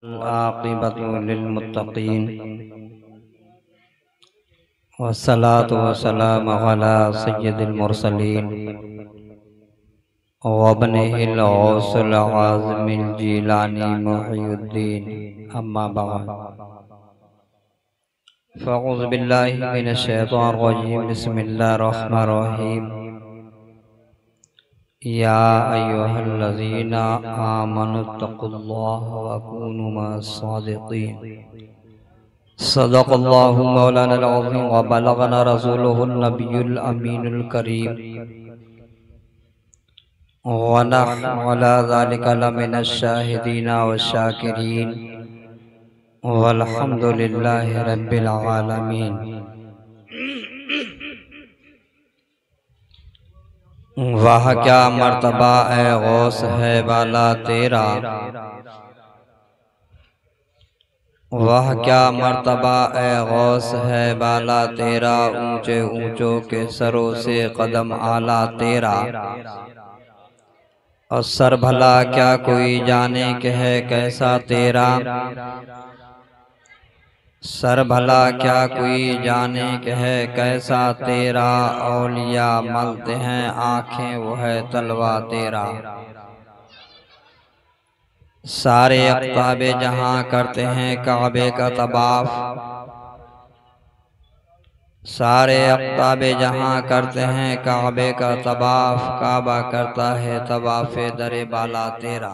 आक़िबतु लिल्मुत्तक़ीन वस्सलातु वस्सलामु अला सय्यिदिल मुरसलीन व इब्निहिल गौसिल आज़मिल जीलानी मुहियुद्दीन अम्मा बअद फ़अऊज़ु बिल्लाहि मिनश शैतानिर रजीम बिस्मिल्लाहिर रहमानिर रहीम या अय्युहल्लज़ीना आमनुत्तक़ुल्लाह व कूनू मअस-सादिक़ीन सदक़ल्लाहु मौलानाल अज़ीम व बलगना रसूलुहुन नबियुल अमीनुल करीम व नहनु अला ज़ालिका लमिनश शाहिदीना व शाकिरीन वल्हम्दुलिल्लाहि रब्बिल आलमीन। वाह क्या मर्तबा ए गौस है वाला तेरा, वाह क्या मर्तबा ए गौस है वाला तेरा, ऊंचे ऊंचों के सरों से कदम आला तेरा। और सर भला क्या कोई जाने के है कैसा तेरा, सर भला क्या कोई जाने के है कैसा तेरा। औलिया मलते हैं आँखें वो है तलवा तेरा। सारे अक़ताबे जहाँ करते हैं काबे का तवाफ, सारे अक़ताबे जहाँ करते हैं काबे का तवाफ, काबा करता है तवाफ़े दरे बाला तेरा।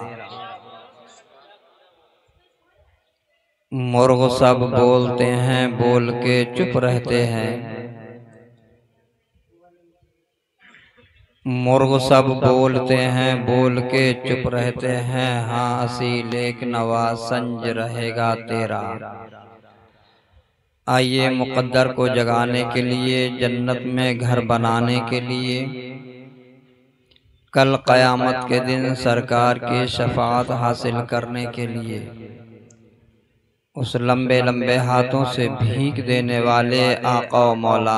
मुर्ग सब बोलते हैं बोल के चुप रहते हैं, मुर्ग सब बोलते हैं बोल के चुप रहते हैं। हाँ हसी लेक नवा संज रहेगा तेरा। आइए मुक़द्दर को जगाने के लिए, जन्नत में घर बनाने के लिए, कल क़यामत के दिन सरकार की शफ़ाअत हासिल करने के लिए, उस लंबे लंबे हाथों से भीख देने वाले आका व मौला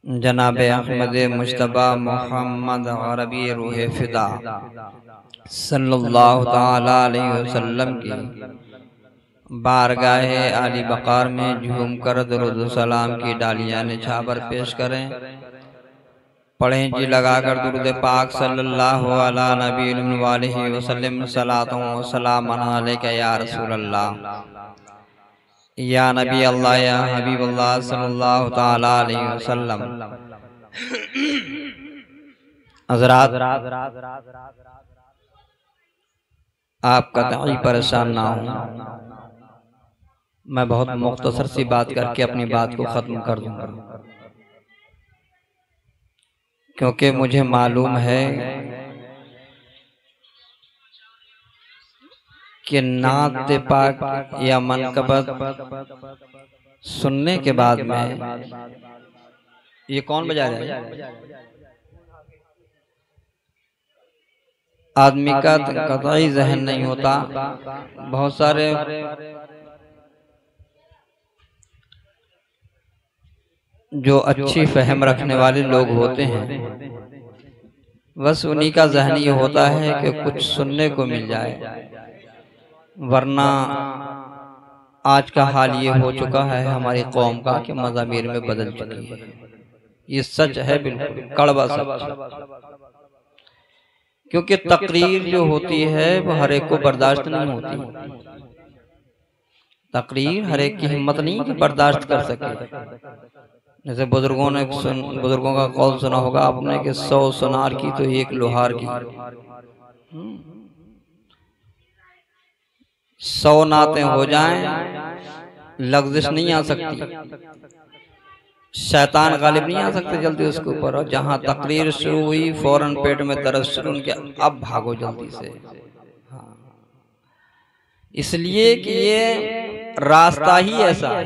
जनाब अहमद मुज्तबा मोहम्मद अरबी रूह फिदा सल्लल्लाहु ताला अलैहि वसल्लम की बारगाहे आली बकार में झूम कर दुरूद सलाम की डालियां निछावर पेश करें। पढ़ें जी लगाकर दुरूद पाक सल्लल्लाहु अला नबी वसल्लम सलातों व सलामन अलैका या रसूल अल्लाह या नबी अल्लाह या हबीब अल्लाह सल्लल्लाहु ताला अलैहि वसल्लम। हज़रात, आप कतई परेशान ना हो, मैं बहुत मुख्तसर सी बात करके अपनी बात को ख़त्म कर दूंगा, क्योंकि मुझे मालूम है कि नात पाक या मनकबत सुनने के बाद में ये कौन बजा रहा है, आदमी का कतई ज़हन नहीं होता। बहुत सारे जो अच्छी फहम रखने वाले लोग होते हैं, बस उन्हीं का ज़हन ये होता है कि कुछ सुनने को मिल जाए, वरना आज का हाल ये हो चुका है हमारी कौम का कि मज़ामीर में बदल चुकी है। ये सच है, बिल्कुल कड़वा सच। क्योंकि तकरीर जो होती है वो हर एक को बर्दाश्त नहीं होती। तकरीर हर एक की हिम्मत नहीं कि बर्दाश्त कर सके। जैसे बुजुर्गों का कौल सुना होगा आपने कि 100 सुनार की तो एक लोहार की। 100 नातें हो जाएं, लग़्ज़िश नहीं आ सकती, शैतान गालिब नहीं आ सकते जल्दी उसके ऊपर। और जहाँ तकरीर शुरू हुई फौरन पेट में दर्द शुरू किया, अब भागो जल्दी से। हाँ, इसलिए कि ये रास्ता ही ऐसा है,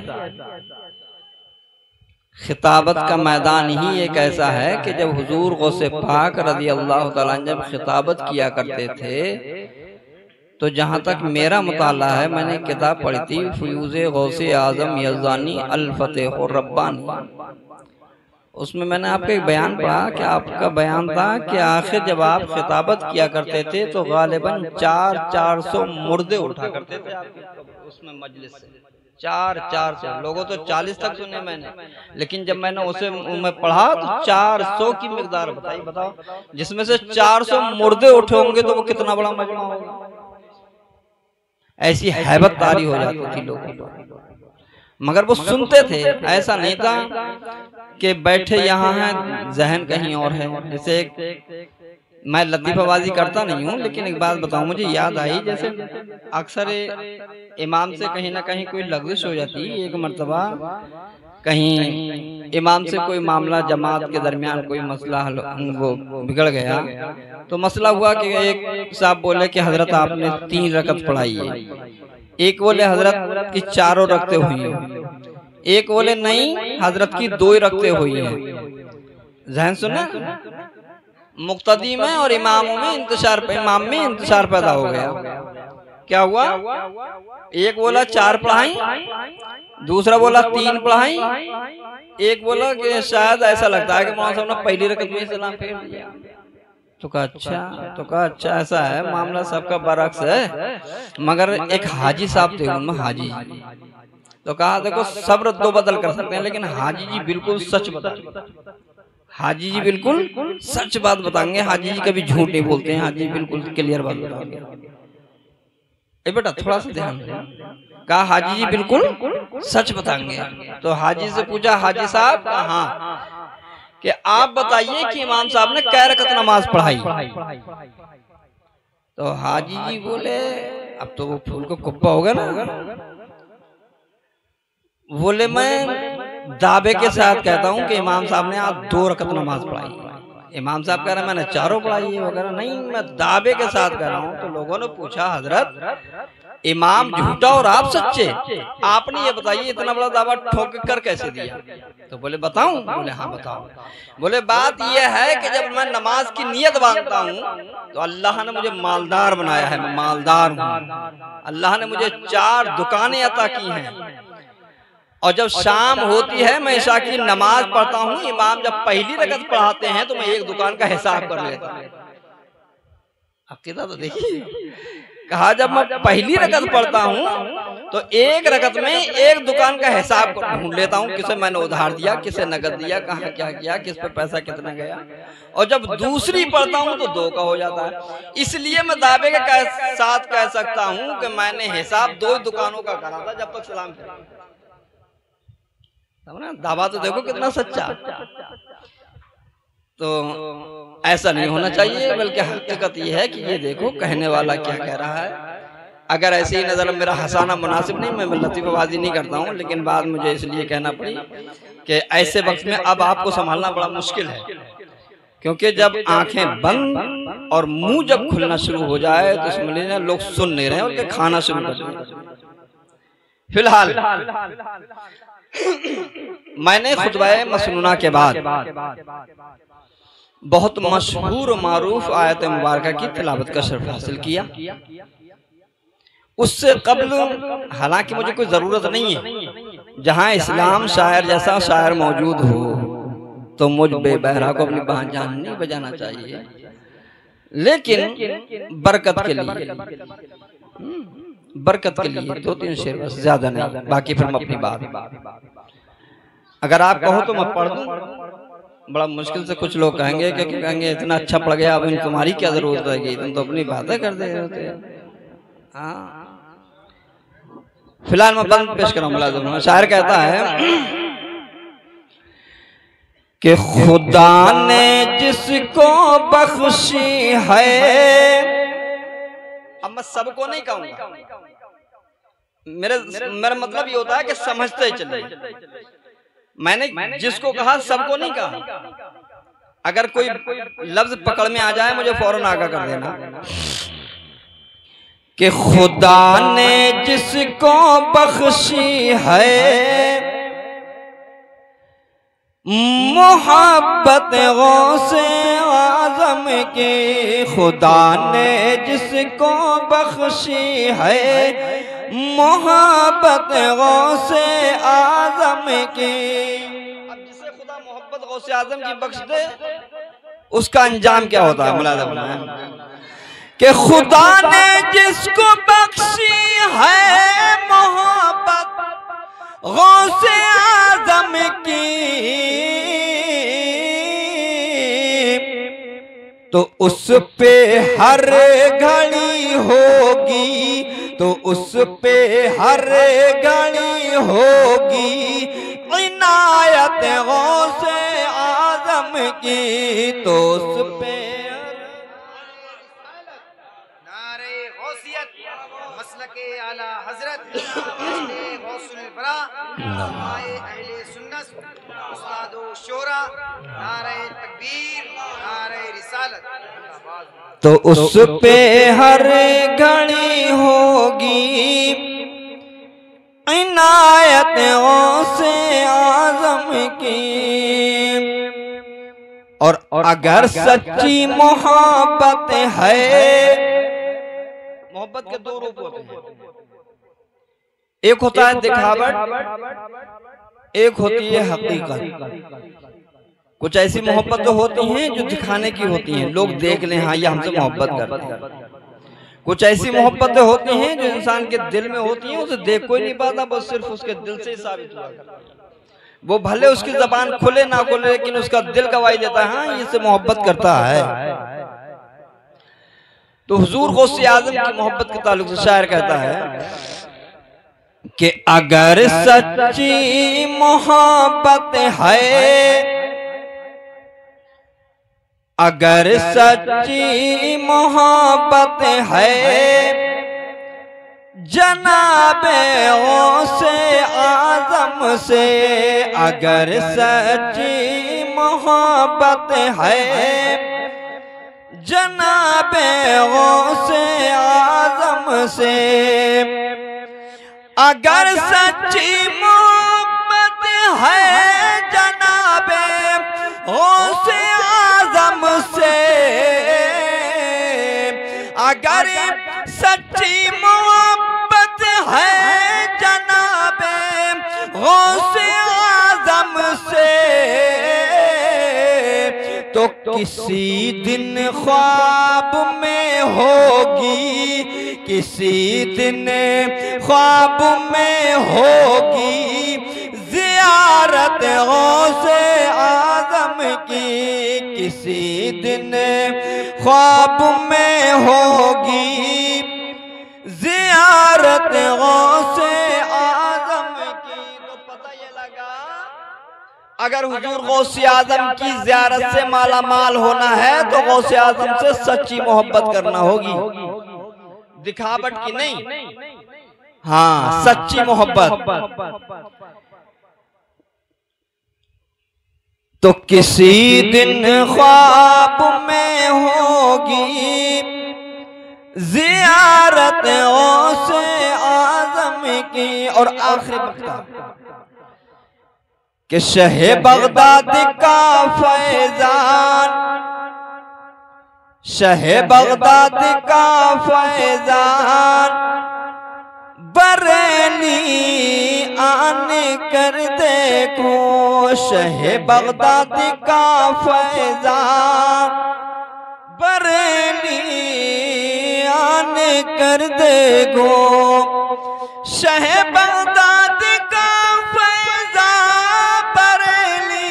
खिताबत का मैदान ही एक ऐसा है कि जब हुजूर गौसे पाक रज़ी अल्लाह तआला अन्हु जब खिताबत किया करते थे, तो जहाँ तक मेरा मुताला है, मैंने किताब पढ़ी थी फ़यूज़े गौसे आज़म यज़दानी अल फ़तेह रब्बानी। उसमें मैंने आपका एक बयान पढ़ा कि आपका बयान था कि आखिर जब आप खिताबत किया करते थे तो गालिबन 400 मुर्दे उठा करते थे आपके उसमें मजलिस से। 400 लोगों तो 40 तक सुने मैंने, लेकिन जब मैंने उसे मैं पढ़ा तो 400 की मिकदार बताई। बताओ, जिसमें से 400 मुर्दे उठे होंगे तो वो कितना बड़ा मजमा होगा। ऐसी हैबतदारी हो जाती थी लोगों को, मगर वो सुनते थे। ऐसा नहीं था कि बैठे यहाँ हैं जहन कहीं और है। जैसे मैं लतीफाबाजी करता नहीं हूँ, लेकिन एक बात बताऊं, मुझे याद आई, जैसे अक्सर इमाम से कहीं ना कहीं कोई लग़ज़िश हो जाती। एक मर्तबा कहीं इमाम से कोई मामला जमात के दरमियान कोई मसला वो बिगड़ गया, तो मसला हुआ कि एक साहब बोले कि हजरत आपने 3 रकत पढ़ाई है, एक बोले हजरत की 4 रखते हुई है, एक बोले नहीं हजरत की 2 रखते हुई है। ज़हन सुना, मुक्तदी में और इमामों में इमाम में इंतशार पैदा हो गया। क्या हुआ, एक बोला 4 पढ़ाई, दूसरा बोला 3 पढ़ाई, एक बोला कि शायद ऐसा लगता है कि मौलाना साहब ने पहली रकत में सलाम फेर दिया। तो कहा अच्छा ऐसा है मामला, सबका बरक्स है। मगर एक हाजी साहब थे उनमें, हाजी जी, तो कहा देखो सब रद्दो बदल कर सकते हैं, लेकिन हाजी जी बिल्कुल सच बताएंगे, हाजी जी बिल्कुल सच बात बताएंगे, हाजी जी कभी झूठ नहीं बोलते हैं, हाजी जी बिल्कुल क्लियर बात बताएंगे। बेटा थोड़ा सा ध्यान दें, कहा हाजी जी बिल्कुल सच बताएंगे। तो हाजी से पूछा, हाजी साहब हाँ, कि आप बताइए कि इमाम साहब ने कै रकत नमाज पढ़ाई। तो हाजी जी बोले, अब तो वो फूल को कुप्पा होगा ना, बोले मैं दावे के साथ कहता हूं कि इमाम साहब ने आज 2 रकत नमाज पढ़ाई। इमाम साहब कह रहे मैंने 4 पढ़ाई है वगैरह, नहीं मैं दावे के साथ कह रहा हूं। तो लोगों ने पूछा, हजरत इमाम झूठा और आप सच्चे, आपने ये बताइए इतना बड़ा दावा ठोक कर कैसे दिया। तो बोले बताऊं, बोले हाँ बताओ। बोले बात यह है कि जब मैं नमाज की नियत बांधता हूँ तो अल्लाह ने मुझे मालदार बनाया है, मैं मालदार हूँ। अल्लाह ने मुझे 4 दुकानें अता की हैं, और जब शाम होती है मैं इशा की नमाज पढ़ता हूँ, इमाम जब पहली रकत पढ़ाते हैं तो मैं एक दुकान का हिसाब कर लेता हूँ। अकीदा तो देखिए, कहा जब मैं पहली रकत पढ़ता हूँ तो एक रकत में एक दुकान का हिसाब ढूंढ लेता हूँ, किसे मैंने उधार दिया, किसे नगद दिया, कहाँ क्या किया, किस पे पैसा कितना गया। और जब दूसरी पढ़ता हूँ तो 2 का हो जाता है। इसलिए मैं दावे के साथ कह सकता हूँ कि मैंने हिसाब 2 दुकानों का करा था जब तक सलाम किया। दावा तो देखो कितना सच्चा। तो ऐसा नहीं होना चाहिए, बल्कि हकीकत ये है कि ये देखो कहने वाला क्या कह रहा है। अगर ऐसे ही नजर मेरा हंसाना मुनासिब नहीं, मैं लतीफाबाजी नहीं करता हूँ, लेकिन बात मुझे इसलिए कहना पड़ी कि ऐसे वक्त में अब आपको संभालना बड़ा मुश्किल है, क्योंकि जब आंखें बंद और मुंह जब खुलना शुरू हो जाए तो समझ लीजिए लोग सुन नहीं रहे हैं, उनके खाना शुरू कर दिया। फिलहाल मैंने खुतबा मसनूना के बाद बहुत मशहूर मारूफ आयत मुबारका की तिलावत का शर्फ हासिल किया। उससे कब्ल हालांकि मुझे कोई जरूरत नहीं है, जहां इस्लाम शायर जैसा शायर मौजूद हो तो मुझ बेबहरा को अपनी बांजान नहीं बजाना चाहिए, लेकिन बरकत के लिए, बरकत के लिए 2-3 शेर बस, ज्यादा नहीं, बाकी फिर हम अपनी बात। अगर आप कहो तो मैं पढ़ दूं, बड़ा मुश्किल से कुछ लोग कहेंगे कि कहेंगे इतना अच्छा पढ़ गया, अब तुम्हारी क्या जरूरत है, तुम तो अपनी बातें कर दे रहे होते। हाँ फिलहाल मैं बंद पेश कर रहा हूँ। शायर कहता है कि खुदा ने जिसको बख्शी है, अब मैं सबको नहीं कहूंगा, मेरा मतलब ये होता है कि समझते चलिए। मैंने जिसको कहा सबको नहीं कहा, अगर कोई लफ्ज पकड़ में आ जाए मुझे फौरन आगाह कर देना कि खुदा ने जिसको बख्शी है मोहब्बत गौसे आज़म की, खुदा ने जिसको बख्शी है मोहब्बत गौसे आज़म की। अब जिसे खुदा मोहब्बत गौसे आजम की बख्श दे, उसका अंजाम क्या होता है? मुलाज़ा कि खुदा ने जिसको बख्शी है मोहब्बत गौसे आजम की, तो उस पे हर घड़ी होगी, तो उस पे हर घड़ी होगी इनायत गौसे आजम की, तो उस पे नारे गौसियत मसलके आला हजरत गौसुल बरा आए अहले सुन्नत उस्तादो शोरा, नारे तकबीर, नारे रिसालत। तो उस पे हर घड़ी होगी इनायत गौसे आजम की। और अगर सच्ची मोहब्बत है, मोहब्बत के दो रूप होते हैं, एक होता है दिखावट, एक होती है हकीकत। कुछ ऐसी मोहब्बत होती हैं जो दिखाने की होती हैं, लोग देख लें हाँ ये हमसे मोहब्बत करते हैं। कुछ ऐसी मोहब्बतें होती हैं जो इंसान के दिल में होती हैं, उसे देख कोई नहीं पाता, बस सिर्फ उसके दिल से ही साबित हुआ। वो भले उसकी जबान खुले ना खुले, लेकिन उसका दिल गवाही देता है हाँ ये से मोहब्बत करता है। तो हुजूर गौसे आजम की मोहब्बत के ताल्लुक से शायर कहता है कि अगर सच्ची मोहब्बत है, अगर सच्ची मोहब्बत है जनाबे गौसे आजम से, अगर सच्ची मोहब्बत है जनाबे गौसे आजम से, अगर सच्ची मोहब्बत है जनाबे गौसे आजम से, अगर सच्ची मोहब्बत है जनाबे गौसे आजम से, तो किसी दिन ख्वाब में होगी, किसी दिन ख्वाब में होगी ज़ियारत गौसे आजम की, किसी दिन ख्वाब में होगी ज़ियारत गौसे आजम की। तो पता ये लगा, अगर हुजूर गौसे आजम की ज़ियारत से माला माल होना है तो गौसे आजम से सच्ची मोहब्बत करना होगी, दिखावट की नहीं, हाँ सच्ची मोहब्बत। तो किसी दिन ख्वाब में होगी ज़ियारत गौसे आजम की। और आखिरी मक्ता कि शहे बगदाद का फैजान, शहे बगदाद का फैजान बरेली आन कर देखो, शहे बगदाद का फैजान बरेली आन कर देखो, शहे बगदाद का फैजान बरेली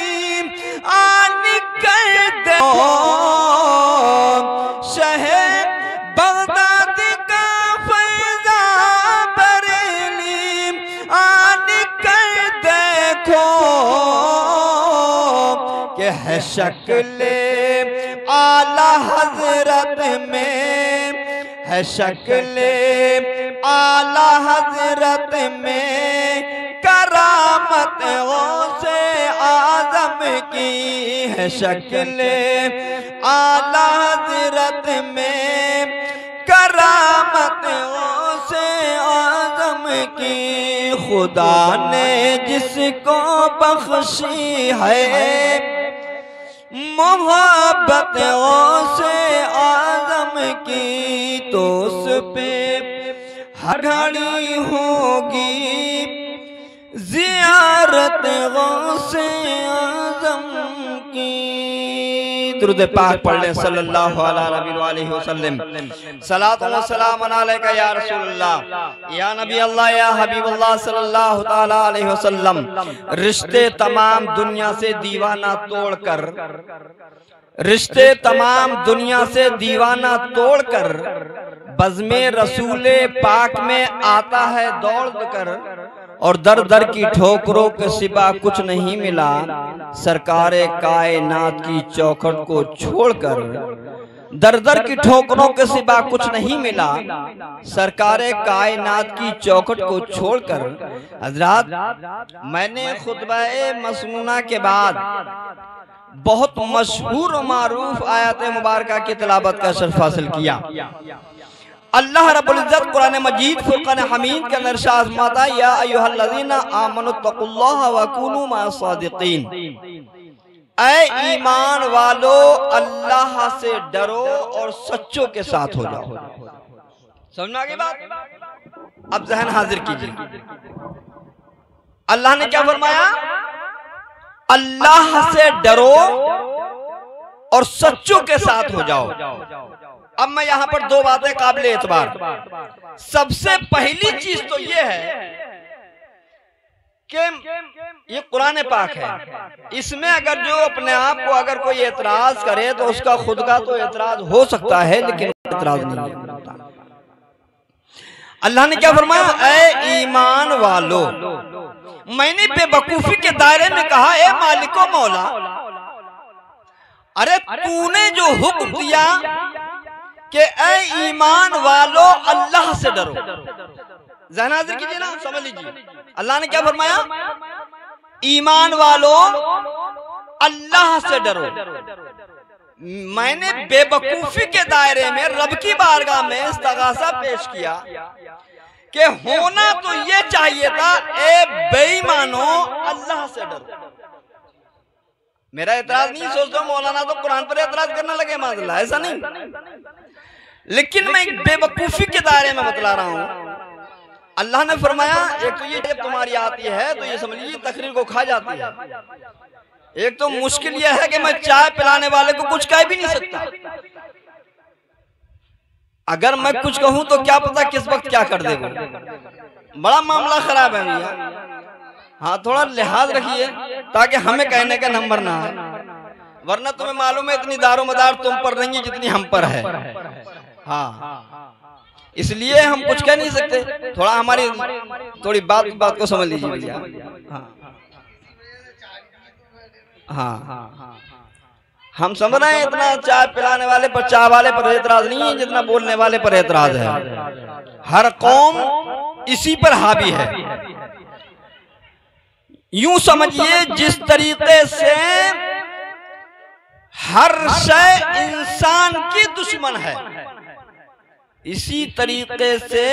आन कर देखो, शहे बगदाद का फैजान बरेली आन कर देखो, कि है शक्ल आला हजरत में, है शक्ल आला हजरत में करामत गौसे आजम की, है शक्ल आला हजरत में करामत गौसे आजम की। खुदा ने जिसको बख्शी है मोहब्बत गौसे आजम की, तो उस पे हर घड़ी होगी ज़ियारत गौसे आज़म की। दुरूद पाक पढ़ लें सल्लल्लाहु अलैहि वसल्लम। सलातो व सलाम अलैका या रसूलल्लाह या नबी अल्लाह या हबीब अल्लाह सल्लल्लाहु तआला अलैहि वसल्लम। रिश्ते तमाम दुनिया से दीवाना तोड़कर, रिश्ते तमाम दुनिया से दीवाना तोड़कर बज़्मे रसूले पाक में आता है दौड़ कर, और दर दर की ठोकरों के सिवा कुछ नहीं मिला सरकारे कायनात की चौखट को छोड़कर। दर दर की ठोकरों के सिवा कुछ नहीं मिला सरकारे कायनात की चौखट को छोड़कर। हज़रात, मैंने खुतबा मसनूना के बाद बहुत मशहूर और मारूफ आयत मुबारका की तिलावत का शर्फ हासिल किया। अल्लाह रब्बुल इज्जत कुरान मजीद फुरकान हमीद के अंदर इरशाद फरमाता है, या अय्युहल्लज़ीना आमनुत्तकुल्लाह व कूनू मअस-सादिकीन। ऐ ईमान वालो, अल्लाह से डरो और सच्चों के साथ हो जाओ। समझ में आ गई बात? अब ज़हन हाजिर कीजिए। अल्लाह ने क्या फरमाया? अल्लाह से डरो और सच्चों के साथ हो जाओ। अब मैं यहां पर दो बातें काबिल एतबार। सबसे पहली चीज तो यह है कि ये कुरान पाक है, इसमें अगर जो अपने आप को अगर कोई एतराज करे तो उसका खुद का तो एतराज हो सकता है, लेकिन एतराज नहीं होता। अल्लाह ने क्या फरमाया? ऐ ईमान वालो। मैंने बेवकूफी के दायरे में कहा, ए मालिको मौला, अरे तूने जो हुक्म दिया कि ऐ ईमान वालो अल्लाह से डरो, ज़हन हाज़िर कीजिए ना, समझ लीजिए। अल्लाह ने क्या फरमाया? ईमान वालो अल्लाह से डरो। मैंने बेवकूफी के दायरे में रब की बारगाह में इस्तगासा पेश किया कि होना तो ये चाहिए था, ए बेईमानो अल्लाह से डरो। मेरा एतराज नहीं, सोचता मौलाना तो कुरान पर एतराज करने लगे माज़अल्लाह, ऐसा नहीं, लेकिन मैं एक बेवकूफी के दायरे में बतला रहा हूं। अल्लाह ने फरमाया, एक तो ये जब तुम्हारी आती है तो ये समझ लीजिए तकरीर को खा जाती है। एक तो मुश्किल यह है कि मैं चाय पिलाने वाले को कुछ कह भी नहीं सकता। अगर मैं कुछ कहूं तो क्या पता किस वक्त क्या कर देगा। बड़ा मामला खराब है भैया। हाँ, थोड़ा लिहाज रखिए ताकि हमें कहने का नंबर ना आए, वरना तुम्हें मालूम है इतनी दारो मदार तुम पर नहीं है जितनी हम पर है। हाँ, इसलिए हम कुछ कह नहीं सकते। थोड़ा हमारी थोड़ी बात को समझ लीजिए भैया। हाँ, हम समझ रहे हैं इतना चाय पिलाने वाले पर, चाय वाले पर एतराज नहीं है जितना बोलने वाले पर एतराज है। हर कौम इसी पर हावी है। यूं समझिए जिस तरीके से हर शय इंसान की दुश्मन है, इसी तरीके से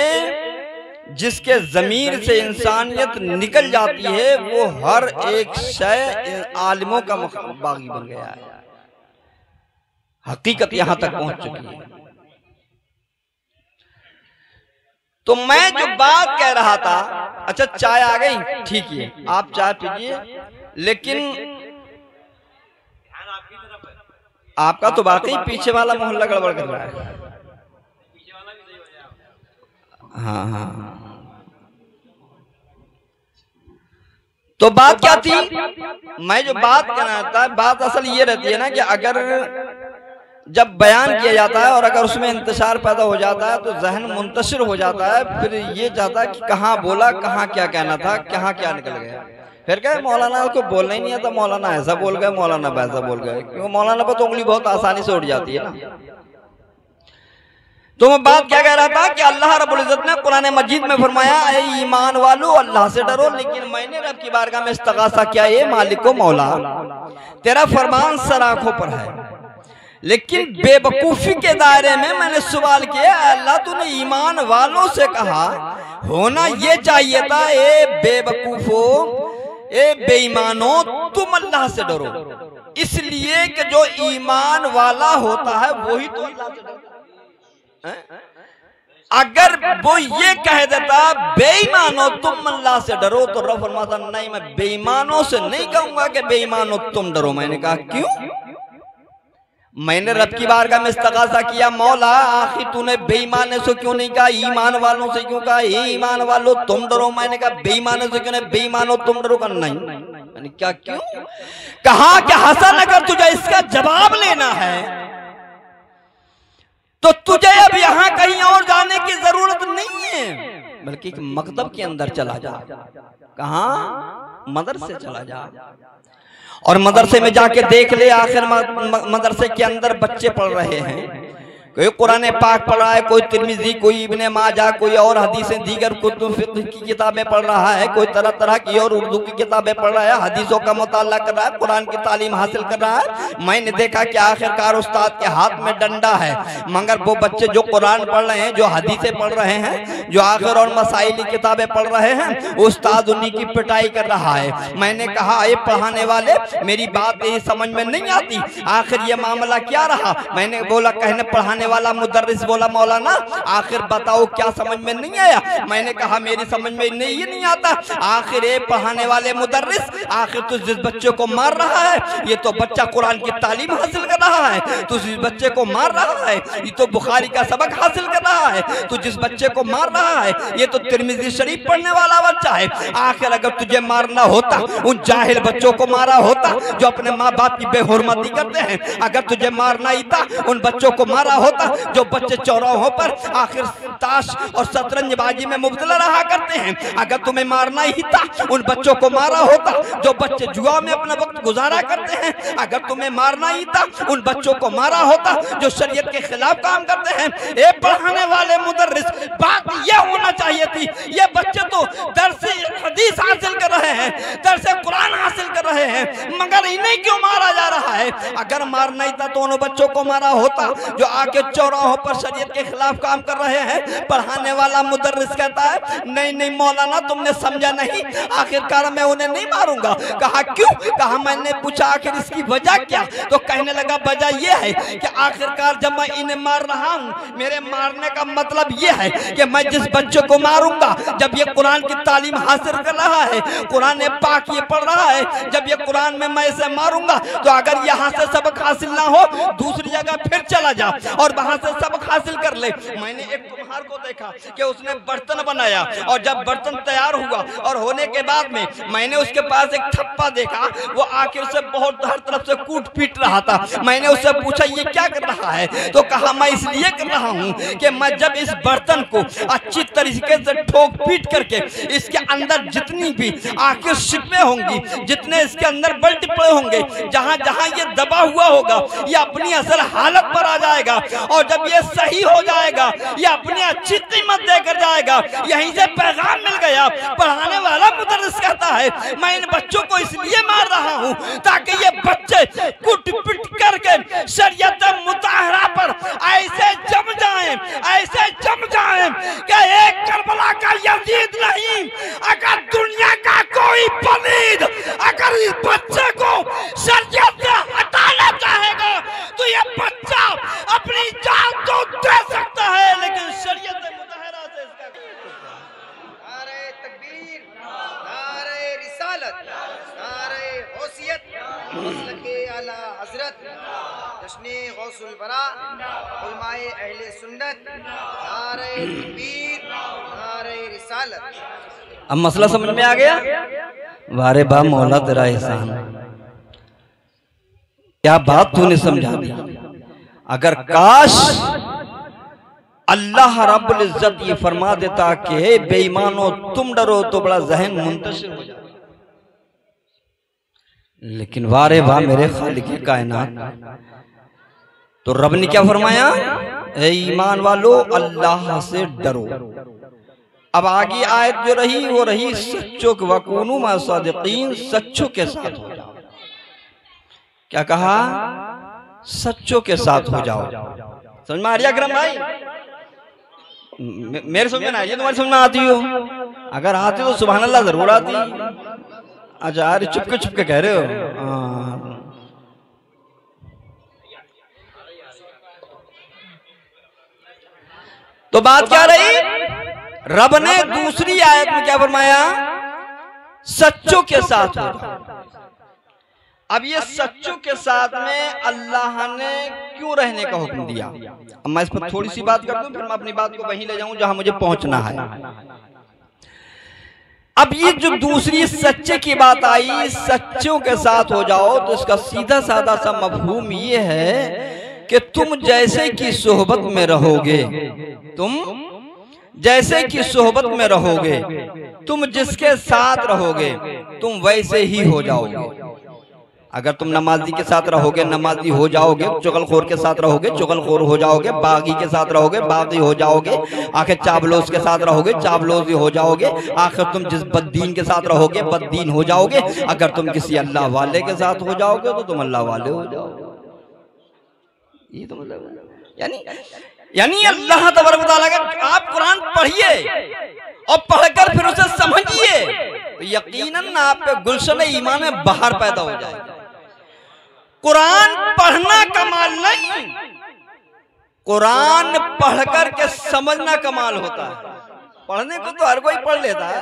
जिसके ज़मीर से इंसानियत निकल जाती है वो हर एक शय आलिमों का बागी बन गया है। हकीकत यहां तक पहुंच चुकी है। तो मैं जो बात कह रहा था, अच्छा चाय आ गई, ठीक है आप चाय पीजिए, लेकिन आपका तो वाकई पीछे वाला मोहल्ला गड़बड़ कर रहा है। हाँ, तो बात क्या थी? मैं जो बात कहना था, बात असल ये रहती है ना कि अगर जब बयान किया जाता है और अगर उसमें इंतशार पैदा हो जाता है तो जहन मुंतशिर हो जाता है, फिर ये चाहता है कि कहाँ बोला, कहाँ क्या कहना था, कहाँ क्या निकल गया। फिर क्या मौलाना को बोलना ही नहीं आता, मौलाना ऐसा बोल गए, मौलाना वैसा बोल गए, क्योंकि मौलाना पर तो उंगली बहुत आसानी से उठ जाती है ना। तो मैं बात क्या कह रहा था कि अल्लाह रब्बुल इज्जत ने कुरान मजीद में फरमाया, ऐ ईमान वालो अल्लाह से डरो। लेकिन मैंने रब की बारगाह में इस्तगासा किया, ये मालिको मौला तेरा फरमान सर आंखों पर है, लेकिन बेवकूफी के दायरे में मैंने सवाल किया, अल्लाह तूने ईमान वालों से कहा, होना ये चाहिए था ए बेवकूफो, ए बेईमानो तुम अल्लाह से डरो। इसलिए कि जो ईमान वाला होता है वही तो अल्लाह से डरता है। अगर वो ये कह देता बेईमानो तुम अल्लाह से डरो, तो रब फरमाता नहीं, मैं बेईमानों से नहीं कहूंगा कि बेईमानो तुम डरो। मैंने कहा क्यों? मैंने रब की बारगाह में इस्तिग़ासा किया, मौला आखिर तूने बेईमानों से क्यों नहीं कहा, ईमान वालों से क्यों कहा ईमान वालों तुम डरो? मैंने कहा बेईमानों से क्यों नहीं, बेईमानो तुम डरो? का नहीं। मैंने क्या क्यों? कहा कि हसन अगर तुझे इसका जवाब लेना है तो तुझे अब यहां कहीं और जाने की जरूरत नहीं है, बल्कि मकतब के अंदर चला जा। कहा? मदरसे चला जा, और मदरसे में जाके देख ले, आखिर मदरसे के अंदर बच्चे पढ़ रहे हैं, कोई कुरान पाक पढ़ रहा है, कोई तिरमिज़ी, कोई इब्ने माजा, कोई और हदीसें दीगर कुतुब फिक़्ह की किताबें पढ़ रहा है, कोई तरह तरह की और उर्दू की किताबें पढ़ रहा है, हदीसों का मुताला कर रहा है, कुरान की तालीम हासिल कर रहा है। मैंने देखा कि आखिरकार उस्ताद के हाथ में डंडा है, मगर वो बच्चे जो कुरान पढ़ रहे हैं, जो हदीसें पढ़ रहे हैं, जो आखिर और मसाइली किताबें पढ़ रहे हैं, उस्ताद उन्हीं की पिटाई कर रहा है। मैंने कहा ये पढ़ाने वाले, मेरी बात यही समझ में नहीं आती, आखिर ये मामला क्या रहा? मैंने बोला, कहने पढ़ाने वाला मुदर्रिस बोला, मौलाना आखिर बताओ क्या समझ में नहीं आया? मैंने कहा मेरी समझ में नहीं आता, आखिर ये पढ़ाने वाले मुदर्रिस, आखिर तू जिस बच्चे को मार रहा है, ये तो बच्चा कुरान की तालीम हासिल कर रहा है, तू जिस बच्चे को मार रहा है ये तो बुखारी का सबक हासिल कर रहा है, तू जिस बच्चे को मार रहा है ये तो तिरमिज़ी शरीफ पढ़ने वाला बच्चा है। आखिर अगर तुझे मारना होता उन जाहिल बच्चों को मारा होता जो अपने माँ बाप की बेहुरमती करते हैं, अगर तुझे मारना ही था उन बच्चों को मारा होता जो बच्चे चौराहों पर आखिर ताश और शतरंजबाजी में मुब्तला रहा करते हैं, अगर तुम्हें मारना ही था उन बच्चों को मारा होता जो बच्चे जुआ में अपना वक्त गुजारा करते हैं, अगर तुम्हें मारना ही था उन बच्चों को मारा होता जो शरीयत के खिलाफ काम करते हैं। ए पढ़ाने वाले मुदर्रिस, बात यह होना चाहिए थी, ये बच्चे तो दर्से हदीस हासिल कर रहे हैं, दर्से कुरान हासिल कर रहे हैं, मगर इन्हें क्यों मारा जा रहा है? अगर मारना ही था तो उन बच्चों को मारा होता जो आके चौराहों पर शरीयत के खिलाफ काम कर रहे हैं। पढ़ाने वाला मुदर्रिस कहता है नहीं नहीं मौलाना तुमने समझा नहीं, आखिरकार मैं उन्हें नहीं मारूंगा। कहा क्यों? कहा मैंने पूछा आखिर इसकी वजह क्या? तो कहने लगा वजह यह है कि आखिरकार जब मैं इन्हें मार रहा हूँ, मेरे मारने का मतलब यह है कि मैं जिस बच्चे को मारूंगा जब ये कुरान की तालीम हासिल कर रहा है, कुरान पाक ये पढ़ रहा है, जब ये कुरान में मैं इसे मारूंगा तो अगर यहाँ से सबक हासिल ना हो दूसरी जगह फिर चला जा और वहां से सबक हासिल कर ले। मैंने एक कुम्हार को देखा कि उसने बर्तन बनाया, और जब बर्तन तैयार हुआ और होने के बाद में मैंने उसके पास एक ठप्पा देखा, वो आके उसे बहुत हर तरफ से कूट पीट रहा था। मैंने उससे पूछा ये क्या कर रहा है? तो कहा मैं इसलिए कर रहा हूँ कि मैं जब इस बर्तन को अच्छी तरीके से ठोक पीट करके इसके अंदर जितनी भी आखिर शिकवे होंगी, जितने इसके अंदर बल टिपड़े होंगे, जहां जहां ये दबा हुआ होगा ये अपनी असल हालत पर आ जाएगा, और जब ये सही हो जाएगा ये अपनी अच्छी कीमत देकर जाएगा। यहीं से पैगाम मिल गया। पढ़ाने वाला मुदर्रिस कहता है मैं इन बच्चों को इसलिए मार रहा हूँ ताकि ये बच्चे कुट पिट करके शरीयत मुताहरा पर ऐसे जम जाएं कि एक करबला का यजीद नहीं, अगर दुनिया का कोई पलीद अगर इस बच्चे को शरीयत से हटाना चाहेगा तो ये बच्चा अपनी जान तो दे सकता है, लेकिन शरीयत मुताहरा से इसका नारे तकबीर, नारे रिसालत, नारे गौसियत, मसलके आला हजरत, जश्ने गौसुल बरा, उलमाए अहले सुन्नत, नारे तकबीर, नारे रिसालत। अब मसला समझ में आ गया? वारे बा मौला तेरा एहसान, क्या बात तूने समझा दी। अगर काश अल्लाह रब्बुल इज्जत ये फरमा देता कि हे बेईमानो तुम डरो, तो बड़ा जहन मुंतशिर हो जाता। लेकिन वारे वाह मेरे खालिक कायनात, तो रब ने क्या फरमाया? ए ईमान वालो अल्लाह से डरो। अब आगे आयत जो रही वो रही सच्चों के वकूनु मा सादिकीन, सच्चों के साथ हो जाओ। क्या कहा? सच्चों के साथ हो जाओ। समझ में आ रही अकरम भाई? मेरे समझ में ना, ये तुम्हारी समझ में आती हो? अगर आती तो सुभान अल्लाह जरूर आती। अच्छा यार चुपके कह रहे हो। तो बात क्या रही, रब ने दूसरी आयत में क्या फरमाया, सच्चों के साथ हो जाओ। अब ये सच्चों के साथ में अल्लाह ने क्यों रहने का हुक्म दिया, अब मैं इस पर थोड़ी सी बात कर दूं, फिर मैं अपनी बात को वहीं ले जाऊं जहां मुझे पहुंचना है। अब ये जो दूसरी सच्चे की बात आई, सच्चों के साथ हो जाओ, तो इसका सीधा साधा सा मफहूम ये है कि तुम जैसे की सोहबत में रहोगे, तुम जैसे की सोहबत में रहोगे, तुम जिसके साथ रहोगे तुम वैसे ही हो जाओगे। अगर तुम नमाजी के साथ रहोगे नमाजी हो जाओगे, चुगलखोर के साथ रहोगे चुगलखोर हो जाओगे, बागी के साथ रहोगे बागी हो जाओगे, आखिर चाबलोस के साथ रहोगे चाबलोस हो जाओगे, आखिर तुम जिस बद्दीन के साथ रहोगे बद्दीन हो जाओगे, अगर तुम किसी अल्लाह वाले के साथ हो जाओगे तो तुम अल्लाह वाले हो जाओगे। ये तो मतलब यानी अल्लाह तबारक व तआला का आप कुरान पढ़िए और पढ़कर फिर उसे समझिए तो यकीनन आपके गुलशन ईमान में बाहर पैदा हो जाएगा। कुरान पढ़ना कमाल नहीं, कुरान पढ़कर के समझना कमाल होता है। पढ़ने को तो हर कोई पढ़ लेता है,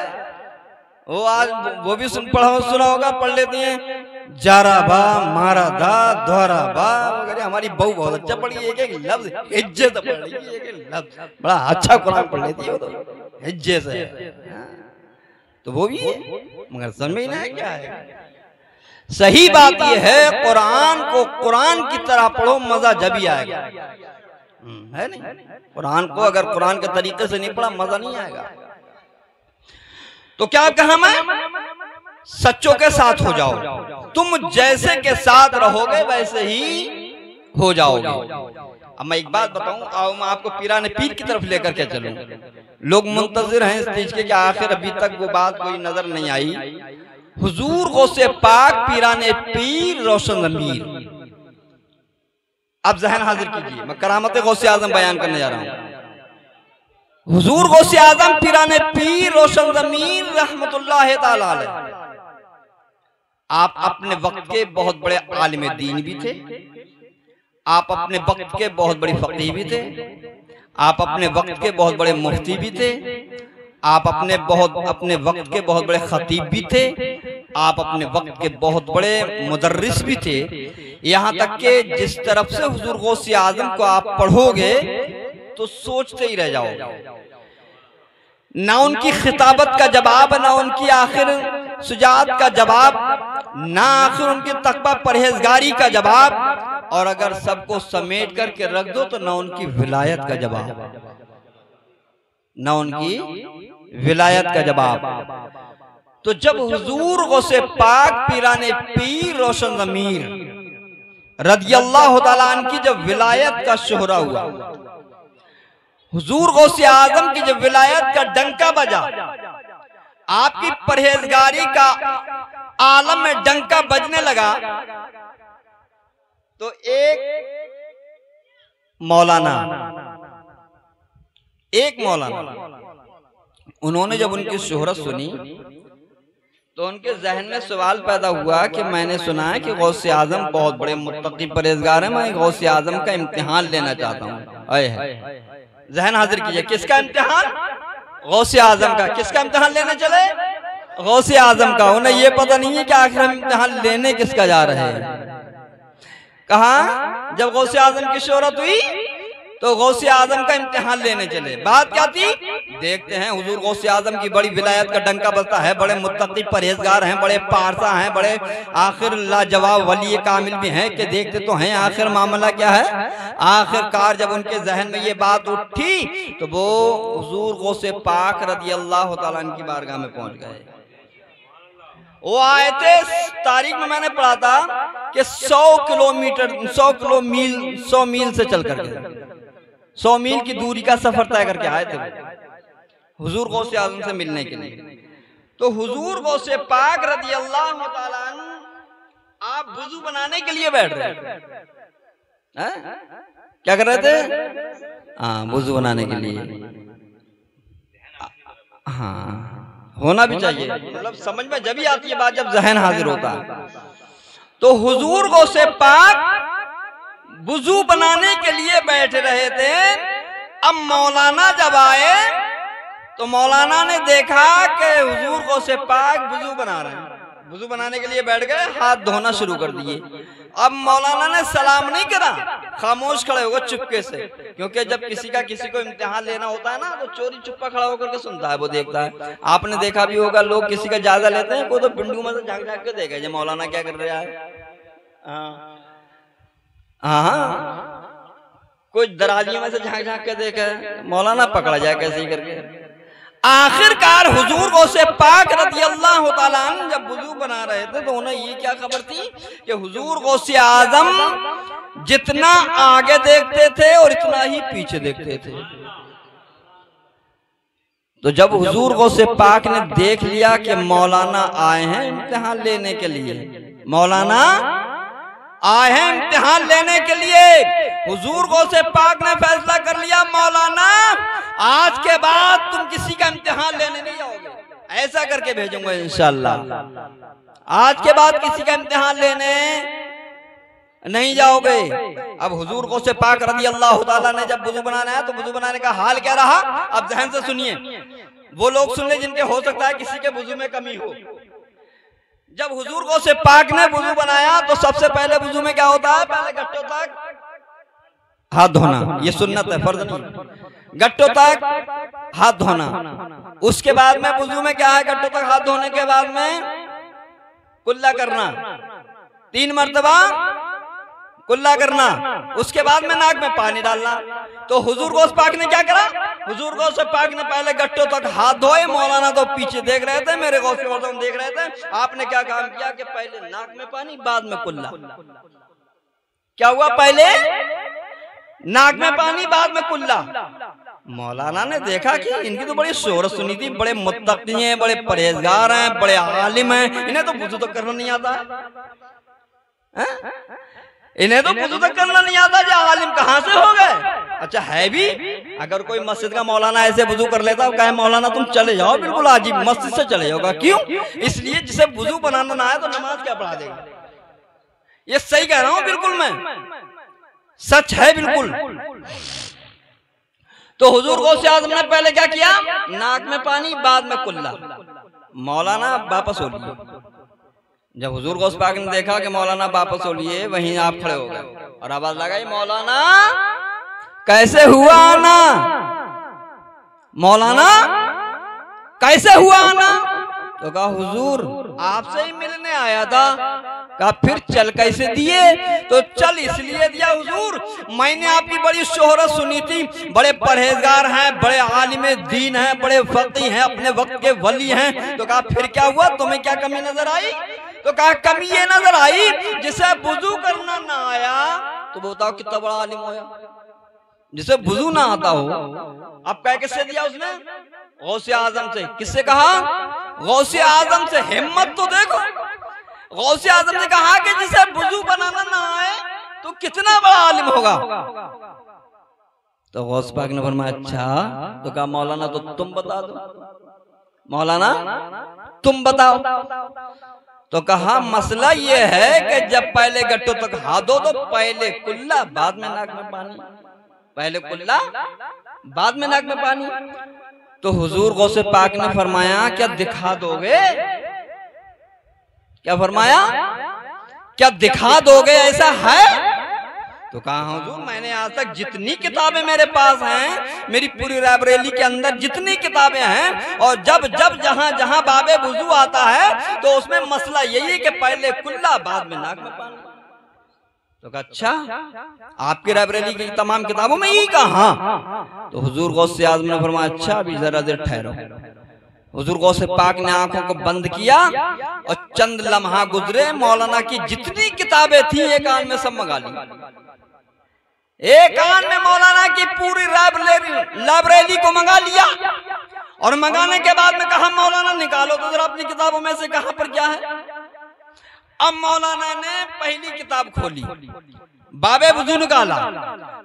वो आज वो भी सुना होगा, पढ़ लेती हैं जारा बा मारा दा द्वारा बा वगैरह। हमारी बहू बहुत अच्छा पढ़ी, एक एक लफ्ज इज्जत पढ़ रही है, एक एक लफ्ज बड़ा अच्छा कुरान पढ़ लेती है वो तो इज्जत से, तो वो भी मगर समझ में नहीं क्या है। सही बात यह है कुरान को कुरान की तरह पढ़ो, मजा जब ही आएगा, है नहीं। कुरान को अगर कुरान के तरीके से नहीं पढ़ा मजा नहीं आएगा। तो क्या कहा मैं, सच्चों के साथ हो जाओ, तुम जैसे के साथ रहोगे वैसे ही हो जाओगे। अब मैं एक बात बताऊं, आओ मैं आपको पीराने पीर की तरफ लेकर के चलूं। लोग मुंतजिर हैं इस चीज के कि आखिर अभी तक वो बात कोई नजर नहीं आई। हुजूर गौसे पाक पीराने पीर रोशन ज़मीर, अब जहन हाजिर कीजिए, मैं करामत गौसे आजम बयान करने जा रहा हूं। हुजूर गौसे आजम पीराने पीर रोशन ज़मीर रहमतुल्लाह ताला अलैह, आप अपने वक्त के बहुत बड़े आलिम दीन भी थे, आप अपने वक्त के बहुत बड़ी फकीह भी थे, आप अपने वक्त के बहुत बड़े मुफ्ती भी थे, आप अपने वक्त के बहुत बड़े खतीब भी थे, आप अपने वक्त के बहुत बड़े मुदर्रिस भी थे। यहाँ तक कि जिस तरफ से हुजूर गौसे आजम को आप पढ़ोगे तो सोचते ही रह जाओगे। ना उनकी खिताबत का जवाब, ना उनकी आखिर सुजात का जवाब, ना आखिर उनके तकवा परहेजगारी का जवाब, और अगर सबको समेट करके रख दो तो ना उनकी विलायत का जवाब, ना उनकी विलायत का जवाब। तो जब हुजूर गौसे पाक पीराने पीर रोशन ज़मीर रदियल्लाहु ताला अन्हु की जब विलायत का शोहरा हुआ, हुजूर गौसे आजम की जब विलायत का डंका बजा, आपकी परहेजगारी का आलम में डंका बजने लगा, तो एक मौलाना उन्होंने जब उनकी शोहरत सुनी तो उनके जहन में सवाल पैदा हुआ कि मैंने सुना है कि गौसे आजम बहुत बड़े मुत्तकी परहेजगार हैं, मैं गौसे आजम का इम्तिहान लेना चाहता हूँ। जहन हाजिर कीजिए, किसका इम्तिहान, गौसे आजम का। किसका इम्तिहान लेने चले, गौसे आजम का। उन्हें ये पता नहीं है कि आखिर हम इम्तिहान लेने किसका जा रहे हैं। कहा, जब गौसे आजम की शोहरत हुई तो गौसे आजम का इम्तिहान लेने चले। बात क्या थी, देखते हैं हुजूर गौसे आजम की बड़ी विलायत का डंका बजता है, बड़े मुत्तकी परहेजगार हैं, बड़े पारसा हैं, बड़े आखिर लाजवाब वली कामिल भी हैं, कि देखते तो हैं आखिर मामला क्या है। आखिरकार जब उनके जहन में ये बात उठी तो वो हुजूर गौसे पाक रदियल्लाहु ताला अन्हु की बारगाह में पहुंच गए। वो आए थे, तारीख में मैंने पढ़ा था कि 100 मील से चल करके 100 मील की दूरी का सफर तय करके आए थे हुजूर गौसे आजम से मिलने के लिए। तो हुजूर गौसे पाक रदियल्लाहु ताला अन्हु आप वुजू बनाने के लिए बैठ रहे हैं, क्या कर रहे थे, हाँ वुजू बनाने के लिए। हाँ होना भी चाहिए, मतलब समझ में जब ही आती है बात जब जहन हाजिर होता है। तो हुजूर गौसे पाक वुजू बनाने के लिए बैठ रहे थे अब मौलाना जब आए तो मौलाना ने देखा कि हुजूर गौसे पाक वुजू बना रहे हैं। वुजू बनाने के लिए बैठ गए, हाथ धोना शुरू कर दिए। अब मौलाना ने सलाम नहीं करा, खामोश खड़े हो गए चुपके से, क्योंकि जब किसी को इम्तिहान लेना होता है ना तो चोरी चुप्पा खड़ा होकर के सुनता है, वो देखता है। आपने देखा भी होगा, लोग किसी का जायजा लेते हैं, कोई तो पिंडू में से झाँक झाँक के देखे ये मौलाना क्या कर रहा है। हाँ, कोई दराजियों में से झाँक झाँक के देखे, मौलाना पकड़ा जाए कैसे ही करके। आखिरकार हुजूर गौसे पाक रज़ियल्लाहु ताला अन्हु जब वुजू बना रहे थे तो उन्हें ये क्या खबर थी कि हुजूर गौसे आजम जितना आगे देखते थे और इतना ही पीछे देखते थे। तो जब हुजूर गौसे पाक ने देख लिया कि मौलाना आए हैं इम्तिहान लेने के लिए, मौलाना आए हैं इम्तिहान लेने के लिए, हुजूर गौसे पाक ने फैसला कर लिया, मौलाना आज के बाद तुम किसी का इम्तिहान लेने नहीं जाओगे, ऐसा करके भेजूंगा इंशाअल्लाह। आज के बाद किसी का इम्तिहान लेने नहीं जाओगे। अब हुजूर गौसे पाक रज़ियल्लाहु ताला ने जब वुजू बनाना है तो वुजू बनाने का हाल क्या रहा, अब ध्यान से सुनिए, वो लोग सुन ले जिनके हो सकता है किसी के वुजू में कमी हो। जब हुजूर गौसे पाक ने वुजू बनाया तो सबसे पहले वुजू में क्या होता है, पहले गट्टों तक हाथ धोना, ये सुन्नत है, फर्ज नहीं। गट्टों तक हाथ धोना, उसके बाद में वुजू में क्या है, गट्टों तक हाथ धोने के बाद में कुल्ला करना, 3 मर्तबा कुल्ला करना, उसके बाद में नाक में पानी डालना। तो हुजूर गौस पाक ने क्या करा, हुजूर गौस पाक ने पहले गट्टों तक हाथ धोए, मौलाना तो पीछे देख रहे थे, मेरे गौस देख रहे थे। आपने क्या काम किया कि पहले नाक में पानी बाद में कुल्ला। क्या हुआ, पहले नाक में पानी बाद में कुल्ला। मौलाना ने देखा कि इनकी तो बड़ी शोहरत सुनी थी, बड़े मुत्तकी हैं, बड़े परहेजगार हैं, बड़े आलिम हैं, इन्हें तो वुजू तक करना नहीं आता है? इन्हें तो वुजू तक करना नहीं आता, जो आलिम कहाँ से हो गए। अच्छा है भी, अगर कोई मस्जिद का मौलाना ऐसे वुजू कर लेता, कहे मौलाना तुम चले जाओ, बिल्कुल आजी मस्जिद से चले जाओगा। क्यों? इसलिए जिसे वुजू बनाना ना आए तो नमाज क्या पढ़ा देगा। ये सही कह रहा हूं, बिल्कुल मैं, सच है बिल्कुल। तो हुजूर गौसे आज़म ने पहले क्या किया, नाक में पानी बाद में कुल्ला। मौलाना वापस हो लिए। जब हुजूर गौस पाक ने देखा कि मौलाना वापस हो लिए, वहीं आप खड़े हो गए और आवाज लगाई, मौलाना कैसे हुआ आना, मौलाना कैसे हुआ आना। तो कहा हुजूर आपसे ही मिलने आया था। कहा फिर चल कैसे दिए। तो चल इसलिए दिया हुजूर, मैंने आपकी बड़ी शोहरत सुनी थी, बड़े परहेजगार हैं, बड़े आलिम दीन हैं, बड़े फकीह हैं, अपने वक्त के वली हैं। तो कहा फिर क्या हुआ, तुम्हें क्या कमी नजर आई। तो कहा कमी ये नजर आई, जिसे वुजू करना ना आया तो वो बताओ कितना बड़ा आलिम होया, जिसे वुजू ना आता हो। अब कह किससे दिया उसने, गौसे आजम से। किससे कहा, गौसे आजम से। हिम्मत तो देखो, गौसे आजम ने कहा कि जिसे वुजू बनाना ना आए तो कितना बड़ा आलिम होगा। तो गौस पाक ने फरमाया अच्छा। तो कहा मौलाना तो तुम बता दो, मौलाना तुम बताओ। तो कहा मसला ये है कि जब पहले गट्टों तक हाथ दो तो पहले कुल्ला बाद में नाक में पानी, पहले कुल्ला बाद में नाक में पानी। तो हुजूर गौसे पाक ने फरमाया क्या दिखा दोगे, क्या फरमाया, क्या दिखा दोगे, ऐसा है। तो कहा हुजूर मैंने आज तक जितनी किताबें मेरे पास हैं, मेरी पूरी लाइब्रेरी के अंदर जितनी किताबें हैं, और जब जब जहां जहां बाबे वुजू आता है तो उसमें मसला यही है कि पहले कुल्ला बाद में नाक में पानी। तो कहा अच्छा, आपकी लाइब्रेरी की तमाम किताबों में यही कहा। तो हुजूर गौसे आज़म ने फरमाया अच्छा अभी जरा देर ठहरो। हुजूर गौसे पाक ने आंखों को बंद किया और चंद लम्हा गुजरे, मौलाना की जितनी किताबें थी एक कान में सब मंगा ली। एक कान में मौलाना की पूरी लाइब्रेरी को मंगा लिया, और मंगाने के बाद में कहा मौलाना निकालो तो जरा अपनी किताबों में से कहां पर क्या है। अब मौलाना ने पहली किताब खोली, बाबे वुजू निकाला।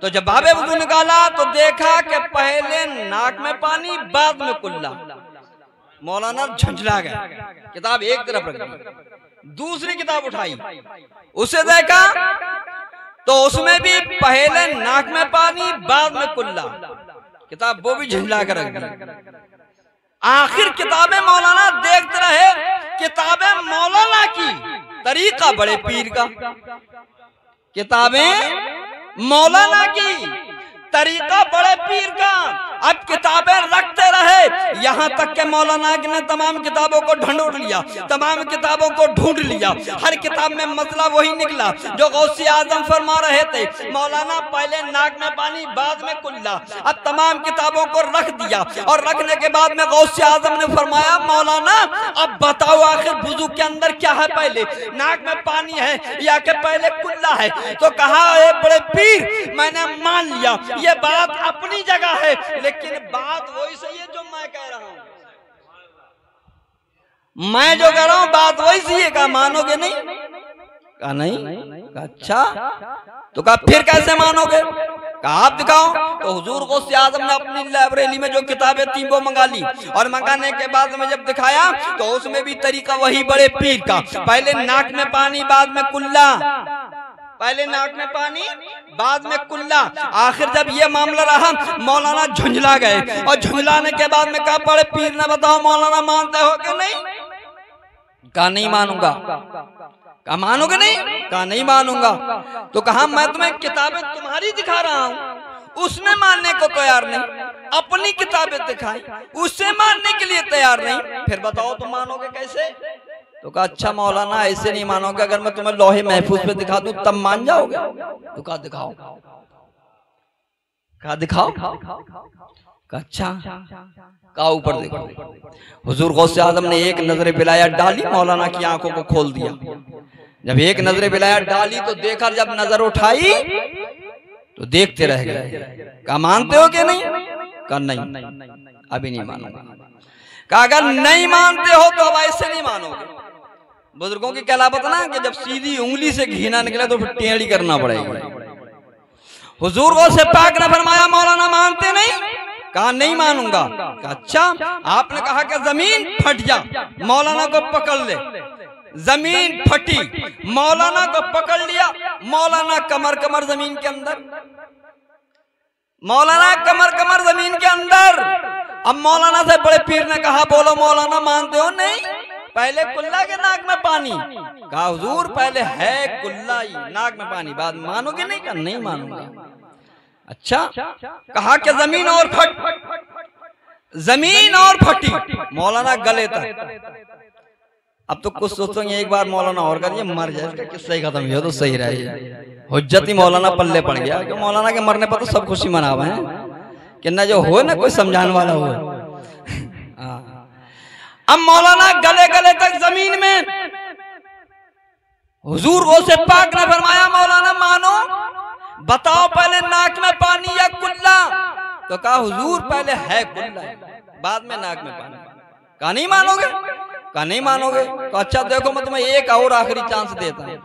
तो जब बाबे वुजू निकाला तो देखा कि पहले नाक में पानी बाद में कुल्ला। मौलाना झंझला गया, किताब एक तरफ रख दी, दूसरी किताब उठाई, उसे देखा तो उसमें भी पहले नाक में पानी बाद में कुल्ला। किताब वो भी झुंझला कर रख दी। आखिर किताबें मौलाना देखते रहे, किताबें मौलाना की, तरीका बड़े पीर का। किताबें मौलाना की, तरीका बड़े पीर का। अब किताबें रखते रहे, यहाँ तक के मौलाना ने तमाम किताबों को ढूंढ लिया, तमाम किताबों को ढूंढ लिया। हर किताब में मसला वही निकला जो गौसे आजम फरमा रहे थे। मौलाना पहले नाक में पानी, बाद में कुल्ला। अब तमाम किताबों को रख दिया और रखने के बाद में गौसे आजम ने फरमाया, मौलाना अब बताओ आखिर वुजू के अंदर क्या है, पहले नाक में पानी है या के पहले कुल्ला है? तो कहा, बड़े पीर मैंने मान लिया, ये बात अपनी जगह है, लेकिन बात वही सही है जो मैं कह रहा हूं। मैं जो कह रहा हूं बात वही सही है। कहा मानोगे नहीं? कहा नहीं। कहा अच्छा, तो कहा फिर कैसे मानोगे? कहा आप दिखाओ। तो हुजूर गौसे आजम ने अपनी लाइब्रेरी में जो किताबें थी वो मंगा ली, और मंगाने के बाद में जब दिखाया तो उसमें भी तरीका वही बड़े पीर का। पहले नाक में पानी, बाद में कुल्ला। पहले नाक में पानी, बाद में कुल्ला। आखिर जब ये मामला रहा, मौलाना झुंझला गए, और झुंझलाने के बाद में कहा, बड़े पीर ने बताओ मौलाना मानते हो कि नहीं? कहा नहीं मानूंगा। कहा मानोगे नहीं? कहा नहीं मानूंगा। तो कहा मैं तुम्हें किताबें तुम्हारी दिखा रहा हूं, उसमें मानने को तैयार नहीं। अपनी किताबें दिखाई, उससे मानने के लिए तैयार नहीं, फिर बताओ तुम मानोगे कैसे? तो कहा अच्छा मौलाना ऐसे नहीं मानोगे, अगर मैं तुम्हें लौहे महफूज पे दिखा दूं तब मान जाओगे? तो कहा दिखाओ। कहा दिखाओ। कहा अच्छा। कहा ऊपर देखो। हुजूर गौसे आजम ने एक नजर विलायत डाली, मौलाना की आंखों को खोल दिया। जब एक नजर विलायत डाली तो देखा, जब नजर उठाई तो देखते रह गए। कहा मानते हो कि नहीं? कहा नहीं, अभी नहीं मानूंगा। कहा अगर नहीं मानते हो तो अब ऐसे नहीं मानोगे। बुजुर्गों की कहलावत ना कि जब सीधी उंगली से घी ना निकले तो फिर टेढ़ी करना पड़ेगा। हुजूर गौसे पाक ने फरमाया, मौलाना मानते नहीं? कहा नहीं मानूंगा। कहा अच्छा, आपने कहा कि जमीन फट जा, मौलाना को पकड़ ले। जमीन फटी, मौलाना को पकड़ लिया, मौलाना कमर कमर जमीन के अंदर, मौलाना कमर कमर जमीन के अंदर। अब मौलाना से बड़े पीर ने कहा, बोलो मौलाना मानते हो? नहीं। पहले कुल्ला के नाक में पानी। कहा हुजूर पहले है कुल्ला ही, नाक में पानी, बाद मानोगे नहीं? कहा नहीं मानूंगा। अच्छा। कहा कि जमीन और जमीन और फटी, मौलाना गले तक। अब तो कुछ सोचोगे एक बार मौलाना और करिए, मर जाए, इसका किस्सा ही खत्म हो तो सही रहे। हुज्जत ही मौलाना पल्ले पड़ गया कि मौलाना के मरने पर तो सब खुशी मनावे हैं कि न जो हो ना कोई समझाने वाला हो। अब मौलाना गले गले तक जमीन में। हुजूर गौसे पाक ने फरमाया, मौलाना मानो, बताओ पहले नाक में पानी या कुल्ला? तो कहा हुजूर पहले है कुल्ला, बाद में नाक में पानी। कहा नहीं मानोगे? कहा नहीं मानोगे। तो अच्छा देखो मैं तुम्हें एक और आखिरी चांस देता हूं।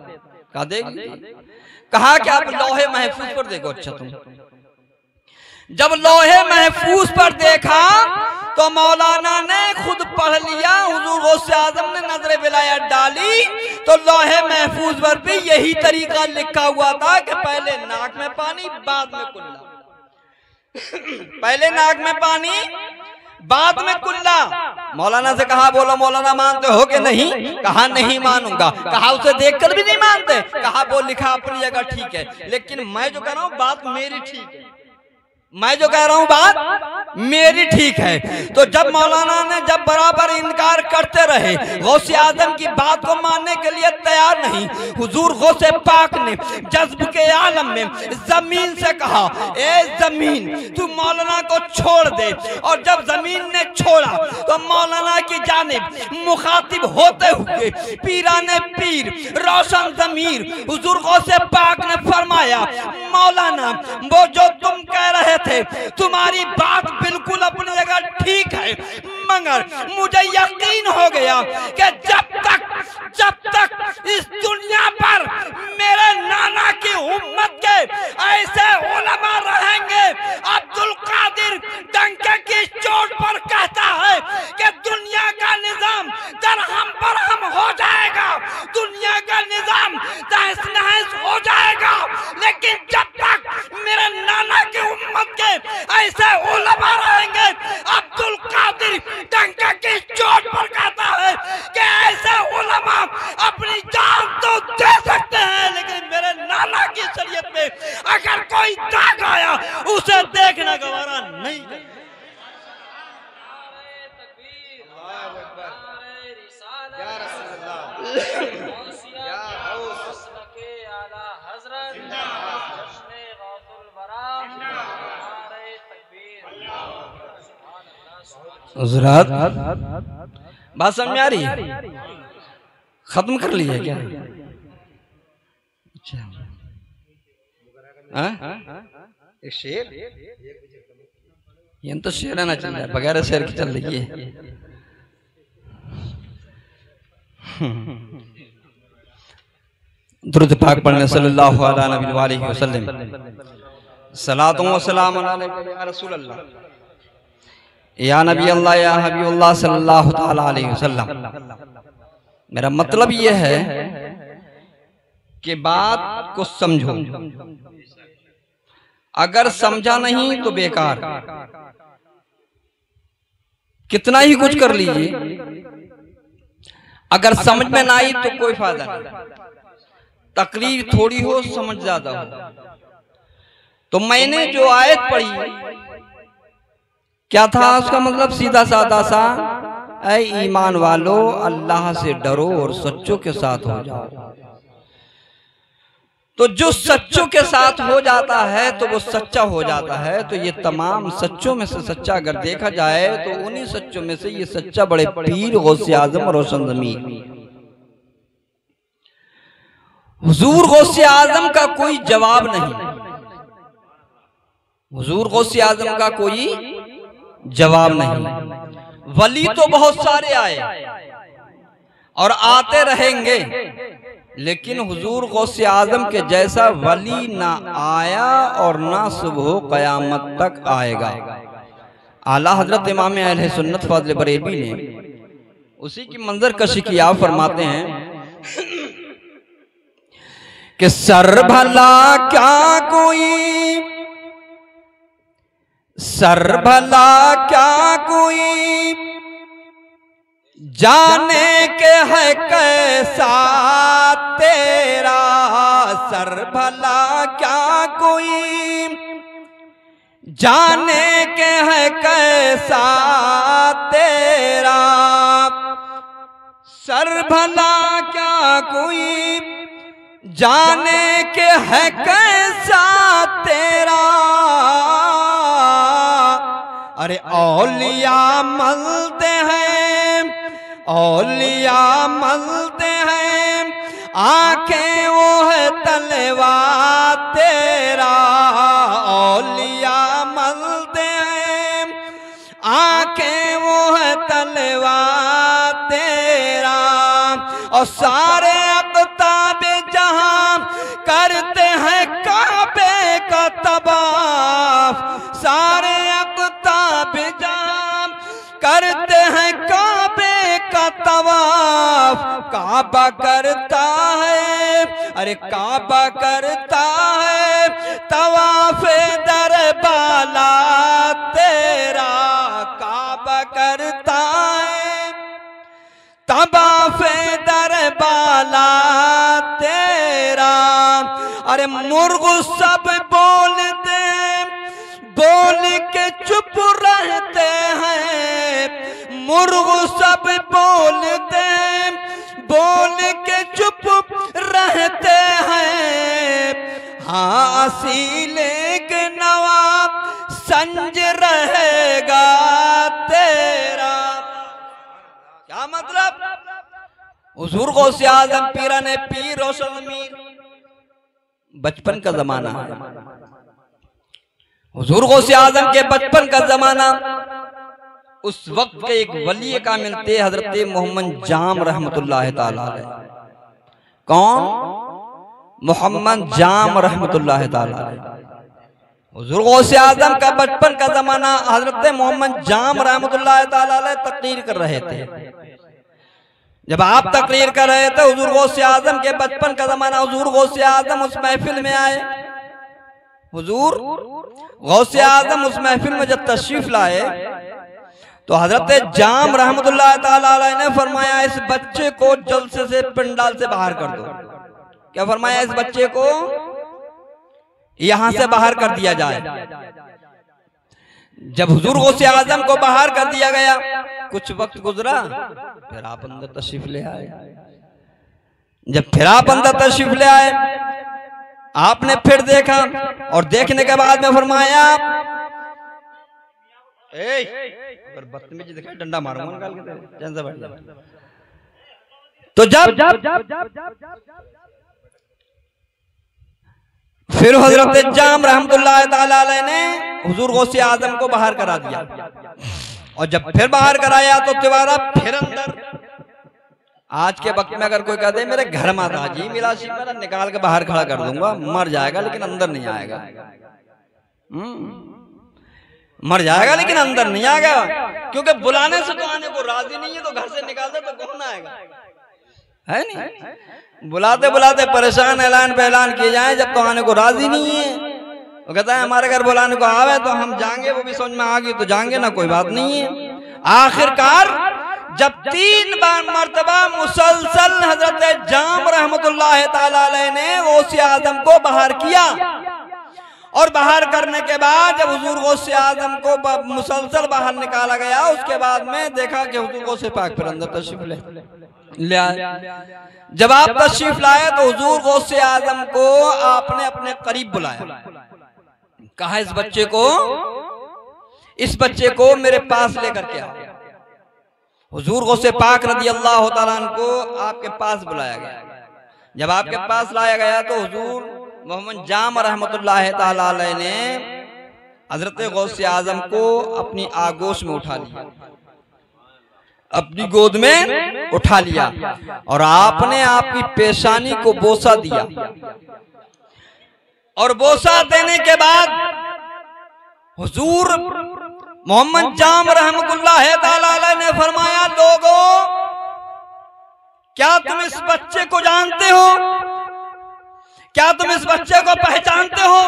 कहा देख। कहा कि आप लौहे महफूज पर देखो। अच्छा तुम जब लौहे महफूज पर देखा तो मौलाना ने खुद पढ़ लिया, हुजूर गौसे आजम ने नजर विलायत डाली तो लौहे महफूज पर भी यही तरीका लिखा हुआ था कि पहले नाक में पानी, बाद में कुल्ला। पहले नाक में पानी, बाद में कुल्ला। मौलाना से कहा, बोलो मौलाना मानते हो कि नहीं? कहा नहीं मानूंगा। कहा उसे देखकर भी नहीं मानते? कहा वो लिखा अपनी जगह ठीक है, लेकिन मैं जो कह रहा हूं बात मेरी ठीक है, मैं जो कह रहा हूं बात मेरी ठीक है। तो जब मौलाना ने जब बराबर इनकार करते रहे, गौसे आजम की बात को मानने के लिए तैयार नहीं, हुजूर गौसे पाक ने जज्ब के आलम में जमीन से कहा, ए जमीन तू मौलाना को छोड़ दे। और जब जमीन ने छोड़ा तो मौलाना की जानिब मुखातिब होते हुए पीराने पीर रोशन जमीर हुजूर गौसे पाक ने फरमाया, मौलाना वो जो तुम कह रहे थे तुम्हारी बात बिल्कुल अपनी जगह ठीक है, मगर मुझे यकीन हो गया कि जब तक इस दुनिया पर मेरे नाना की उम्मत के ऐसे उलमा रहेंगे, अब्दुल कादिर डंके की चोट पर कहता है कि दुनिया का निजाम दरहम बरहम हो जाएगा, दुनिया का निजाम तहस नहस हो जाएगा, लेकिन जब तक मेरे नाना की उम्मत के ऐसे उलमा या गौस के आला हजरत जश्ने गौसुल वरा नारे तकबीर हजरत बात समझ में आ रही है? खत्म कर लिया क्या? अच्छा एक शेर ये तो शेर ना चल रहा है, बगैर शेर की चल रही है। दुरूद पाक पढ़ने सल्लल्लाहु अलैहि वसल्लम। सलातो व सलाम अलैका या रसूल अल्लाह या नबी अल्लाह या हबीबुल्लाह सल्लल्लाहु तआला अलैहि वसल्लम। मेरा मतलब ये है कि बात को समझो, अगर समझा नहीं तो बेकार, कितना ही कुछ कर लीजिए, अगर समझ में ना आई तो कोई फायदा नहीं। तकरीर थोड़ी हो, समझ ज्यादा हो। तो मैंने जो आयत पढ़ी क्या था उसका मतलब? सीधा साधा सा, ऐ ईमान वालों अल्लाह से डरो और सच्चों के साथ हो जाओ। तो जो सच्चों के साथ हो जाता है तो वो सच्चा हो जाता है। तो ये तमाम सच्चों में से सच्चा अगर देखा जाए तो उन्हीं सच्चों में से ये सच्चा बड़े पीर गौसे आजम रोशन ज़मीर हुजूर गौसे आजम का कोई जवाब नहीं। हुजूर गौसे आजम का कोई जवाब नहीं। वली तो बहुत सारे आए और आते रहेंगे, लेकिन हुजूर गौसे आजम के जैसा वली ना आया और ना सुबह कयामत तक आएगा। आला हजरत इमाम अहले सुन्नत फाज़िल बरेलवी ने उसी की मंजर कशी की आप फरमाते हैं कि सर भला क्या कोई, सर भला क्या कोई जाने के है कैसा तेरा। सर भला क्या कोई जाने के है कैसा तेरा। सर भला क्या कोई जाने के है कैसा तेरा। अरे औलिया मलते हैं, औलिया मलते हैं, आंखें वो है तलवा तेरा। औलिया मलते हैं, आंखें वो है तलवा तेरा। और सारे अक़ताब जहां करते हैं काबे का तवाफ। सारे अक़ताब जहां करते हैं काबे का तवाफ। काबा करता है, अरे काबा करता है तवाफ दरबाला तेरा। काबा करता है तवाफ दरबाला तेरा। अरे मुर्ग सब बोलते, बोल के चुप रहते हैं। मुर्ग सब बोलते, बोल के चुप रहते हैं। हाँ असीले के नवाब संज रहेगा तेरा। क्या मतलब? हुजूर गौसे आजम पीरा ने पीर रोशन ज़मीर बचपन का जमाना है। हुजूर गौसे आजम के बचपन का जमाना, उस वक्त के एक वली कामिल थे हजरत मोहम्मद जाम रहमतुल्लाह ताला अलैह। कौन? मोहम्मद जाम रहमतुल्लाह ताला अलैह। हुजूर गौसे आजम का बचपन का जमाना, हजरत मोहम्मद जाम रहमतुल्लाह ताला अलैह तकरीर कर रहे थे। जब आप तकरीर कर रहे थे हुजूर गौसे आजम के बचपन का जमाना, हुजूर गौसे आजम उस महफिल में आए। हुजूर गौसे आजम उस महफिल में जब तशरीफ लाए तो हजरत जाम रहमतुल्लाह ताला अलैह ने फरमाया इस बच्चे को जलसे से पंडाल से बाहर कर दो। क्या फरमाया? इस बच्चे को यहां से बाहर कर दिया जाए। जब हुजूर गौसे आजम को बाहर कर दिया गया, कुछ वक्त गुजरा, फिर आप अंदर तशरीफ ले आए। जब फिर आप अंदर तशरीफ ले आए, आपने फिर देखा और देखने के बाद में फरमाया, अगर बदतमीजी दिखाए डंडा मारूंगा निकाल के तेरे। तो जब फिर हजरत जाम रहमतुल्लाह ताला अलैह ने हुजूर गौसे आजम को बाहर करा दिया, और जब फिर बाहर कराया तो दोबारा फिर अंदर। आज के वक्त में अगर कोई कहते मेरे घर में था जी मिलाशी, मेरा निकाल के बाहर खड़ा कर दूंगा, मर जाएगा लेकिन अंदर नहीं आएगा। मर जाएगा लेकिन अंदर नहीं आएगा, क्योंकि बुलाने से तो आने को राजी नहीं है, तो घर से निकाल दे तो कौन आएगा, है नहीं। बुलाते बुलाते परेशान ऐलान पे ऐलान किए जाए, जब तो आने को राजी नहीं है। वो कहता है हमारे घर बुलाने को आवे तो हम जाएंगे, वो भी समझ में आ गई तो जाएंगे ना, कोई बात नहीं है। आखिरकार जब 3 बार मर्तबा मुसलसल हजरत जाम रहमतुल्लाह ताला अलैह ने गौसे आजम को बाहर किया, और बाहर करने के बाद जब हुजूर गौसे आजम को मुसलसल बाहर निकाला गया, उसके बाद में देखा कि हुजूर गौसे पाक फिर अंदर तशरीफ ले आए। जब आप तशरीफ लाए तो हुजूर गौसे आजम को आपने अपने करीब बुलाया, कहा इस बच्चे को मेरे पास लेकर के आओ। हुजूर गौसे पाक रज़ी अल्लाह तआला अन्हु को आपके पास बुलाया गया। जब आपके पास लाया गया तो हुजूर मोहम्मद जाम रहमतुल्लाह ताला अलैह ने हजरत गौसे आजम को अपनी आगोश में उठा लिया, अपनी गोद में उठा लिया, और आपने आपकी पेशानी को बोसा दिया। और बोसा देने के बाद हुजूर मोहम्मद जाम रहमतुल्लाह ताला अलैह ने फरमाया, लोगों क्या तुम इस बच्चे को जानते हो? क्या तुम इस बच्चे को पहचानते हो?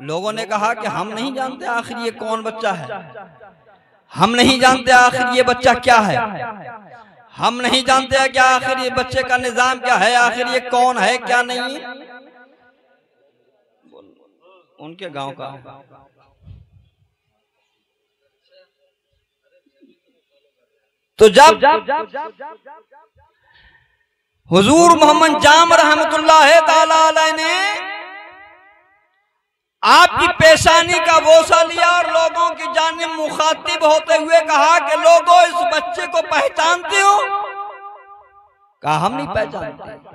लोगों ने कहा कि हम नहीं जानते, आखिर ये कौन बच्चा है, हम नहीं जानते आखिर ये बच्चा क्या है, हम नहीं जानते क्या आखिर ये बच्चे का निजाम क्या है, आखिर ये कौन है क्या नहीं। उनके गांव का तो जब हुजूर मोहम्मद जाम रहमतुल्लाह ताला अलैह ने आपकी पेशानी का बोसा लिया और लोगों की जानिब मुखातिब होते हुए कहा कि लोगों इस बच्चे को पहचानते हो? कहा हम नहीं पहचानते।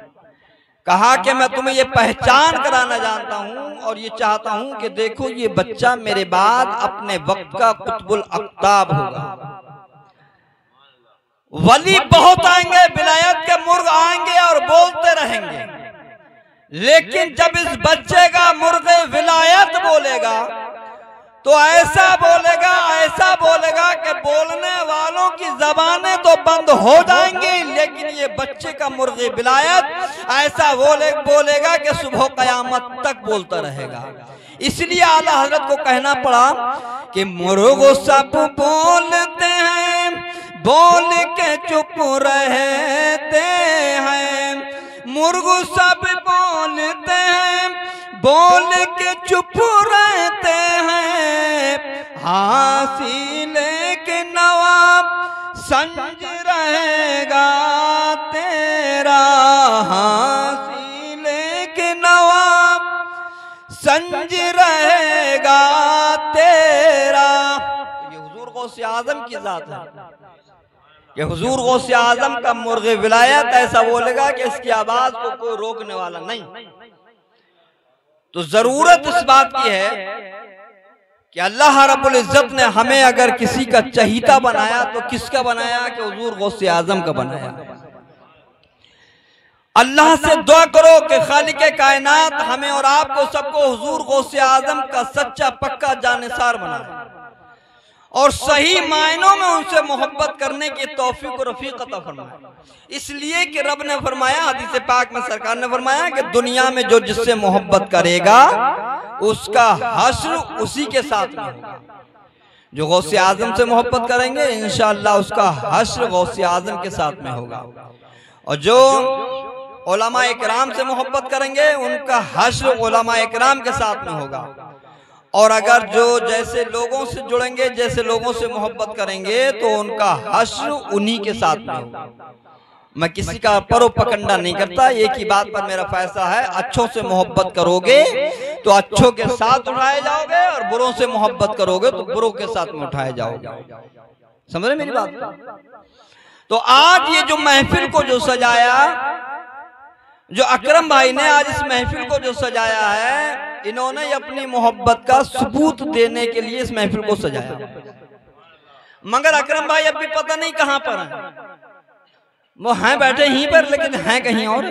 कहा कि मैं तुम्हें ये पहचान कराना जानता हूं और ये चाहता हूं कि देखो ये बच्चा मेरे बाद अपने वक्त का कुतुबुल अख्ताब होगा। वली बहुत आएंगे, विलायत के मुर्ग आएंगे और बोलते रहेंगे, लेकिन जब इस बच्चे का मुर्गे विलायत बोलेगा तो ऐसा बोलेगा कि बोलने वालों की जबानें तो बंद हो जाएंगी, लेकिन ये बच्चे का मुर्गे विलायत ऐसा बोलेगा कि सुबह कयामत तक बोलता रहेगा। इसलिए आला हजरत को कहना पड़ा कि मुर्गो सब बोलते हैं, बोल के चुप रहते हैं, मुर्गो सब बोलते हैं, बोल के चुप रहते हैं, हासिल के नवाब संज रहेगा तेरा, हासिल के नवाब संज रहेगा तेरा। ये हुजूर गौसे आजम की जात है, ये हुजूर गौसे आजम का मुर्गे विलायत ऐसा बोलेगा कि इसकी आवाज को कोई रोकने वाला नहीं। तो जरूरत इस बात की है कि अल्लाह रब्बुल इज्जत ने हमें अगर किसी का चहीता बनाया तो किसका बनाया? कि हुजूर गौसे आजम का बनाया। अल्लाह से दुआ करो कि खालिक कायनात हमें और आपको सबको हुजूर गौसे आजम का सच्चा पक्का जानिसार बनाए और सही मायनों में उनसे मोहब्बत करने की तौफीक और रफीक अता फरमाए। इसलिए कि रब ने फरमाया, हदीस पाक में सरकार ने फरमाया कि दुनिया में जो जिससे मोहब्बत करेगा उसका हश्र उसी के साथ में होगा। जो गौसे आजम से मोहब्बत करेंगे इंशाअल्लाह उसका हश्र गौसे आजम के साथ में होगा, और जो उलमा इकराम से मोहब्बत करेंगे उनका हश्र उलमा इकराम के साथ में होगा। और अगर जो जैसे लोगों से जुड़ेंगे, जैसे लोगों से मोहब्बत करेंगे तो उनका हश्र उन्हीं के साथ में होगा। मैं किसी का परोपकंडा नहीं करता, एक ही बात पर मेरा फैसला है, अच्छों से मोहब्बत करोगे तो अच्छों के साथ उठाए जाओगे और बुरों से मोहब्बत करोगे तो बुरों के साथ में उठाए जाओगे। समझ रहे मेरी बात? तो आज ये जो महफिल को जो सजाया, जो अकरम भाई ने आज इस महफिल को जो सजाया है, इन्होंने अपनी मोहब्बत का सबूत देने के लिए इस महफिल को सजाया। मगर अकरम भाई अब भी पता नहीं कहां पर हैं। वो हैं बैठे यहीं पर लेकिन हैं कहीं और।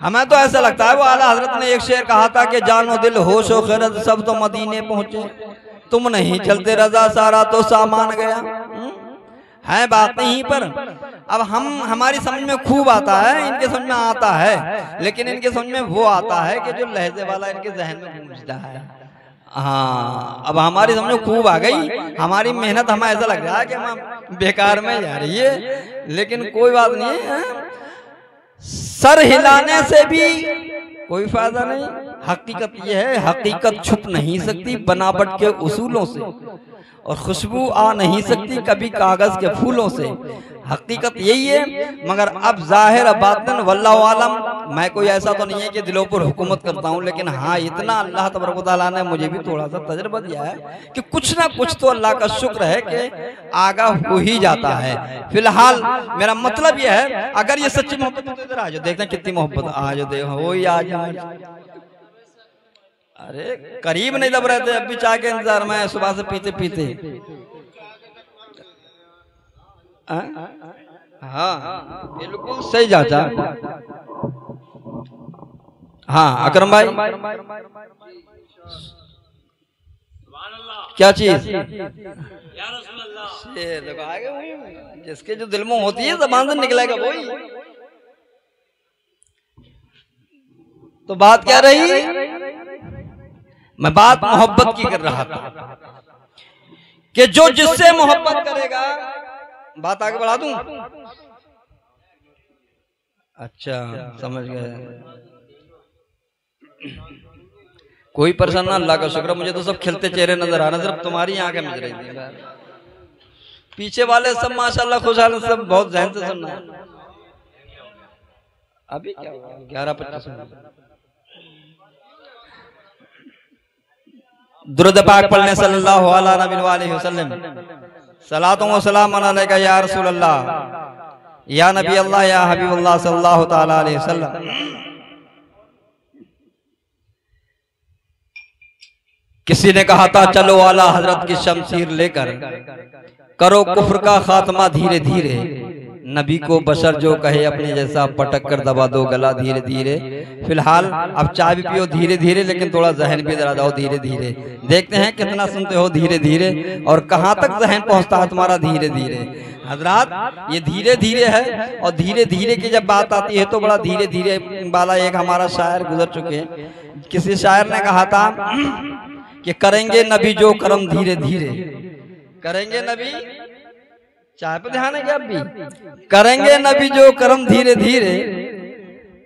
हमें तो ऐसा लगता है वो आला हजरत ने एक शेर कहा था कि जानो दिल होश हो खैरत सब तो मदीने पहुंचे, तुम नहीं चलते रजा सारा तो सामान गया। है बात नहीं पर अब हमारी समझ में खूब आता है, इनके समझ में आता है, लेकिन इनके समझ में वो आता है कि जो लहजे वाला इनके जहन में गूंजता है। हाँ, अब हमारी समझ में खूब आ गई, हमारी मेहनत हमें ऐसा लग रहा है कि हम बेकार में जा रही है, लेकिन कोई बात नहीं है। सर हिलाने से भी कोई फायदा नहीं। हकीकत यह है, हकीकत छुप नहीं सकती बनावट के उसूलों से, और खुशबू आ नहीं सकती कभी कागज के फूलों से। हकीकत यही है। मगर अब जाहिर बातिन वल्लाहु आलम, मैं कोई ऐसा तो नहीं है कि दिलों पर हुकूमत करता हूँ, लेकिन हाँ इतना अल्लाह तबारक व तआला ने मुझे भी थोड़ा सा तजर्बा दिया है कि कुछ ना कुछ तो अल्लाह का शुक्र है कि आगाह हो ही जाता है। फिलहाल मेरा मतलब यह है, अगर ये सच्ची मोहब्बत तो इधर आ जाओ, देखते हैं कितनी मोहब्बत। आ जाओ, देखो वो ही आ जाओ। अरे करीब नहीं दब रहे थे, अब भी चाय के इंतजार में सुबह से पीते पीते। हाँ बिल्कुल सही चाचा। हाँ अकरम भाई क्या चीज? जिसके जो दिल में होती है ज़बान से निकलेगा वही। तो बात क्या रही? मैं बात मोहब्बत की कर रहा था कि जो जिससे मोहब्बत करेगा, बात आगे बढ़ा दूं? अच्छा समझ गए। कोई परेशान ना, अल्लाह का शुक्र। मुझे तो सब खिलते चेहरे नजर आ रहे, सिर्फ तुम्हारी आंखें मिल रही थी। पीछे वाले सब माशाल्लाह खुशहाल, सब बहुत ज़हन से सुनना है। अभी क्या 11:25 दुरूद पाक पढ़ने सल्लल्लाहु अलैहि वसल्लम। सलातों व सलाम अलैका या रसूल अल्लाह, या नबी अल्लाह, या हबीब अल्लाह सल्लल्लाहु तआला अलैहि वसल्लम। किसी ने कहा था चलो आला हजरत की शमशीर लेकर करो कुफ्र का खात्मा धीरे धीरे। नबी को बशर जो कहे अपने जैसा पटक कर दबा दो गला धीरे धीरे। फिलहाल अब चाय भी पियो धीरे धीरे, लेकिन थोड़ा जहन भी जरा जाओ धीरे धीरे। देखते हैं कितना सुनते हो धीरे धीरे और कहाँ तक जहन पहुँचता है तुम्हारा धीरे धीरे। हजरात ये धीरे धीरे है, और धीरे धीरे की जब बात आती है तो बड़ा धीरे धीरे वाला एक हमारा शायर गुजर चुके हैं। किसी शायर ने कहा था कि करेंगे नबी जो करम धीरे धीरे। करेंगे नबी, चाय पे ध्यान है क्या? अब भी करेंगे नबी जो करम धीरे धीरे,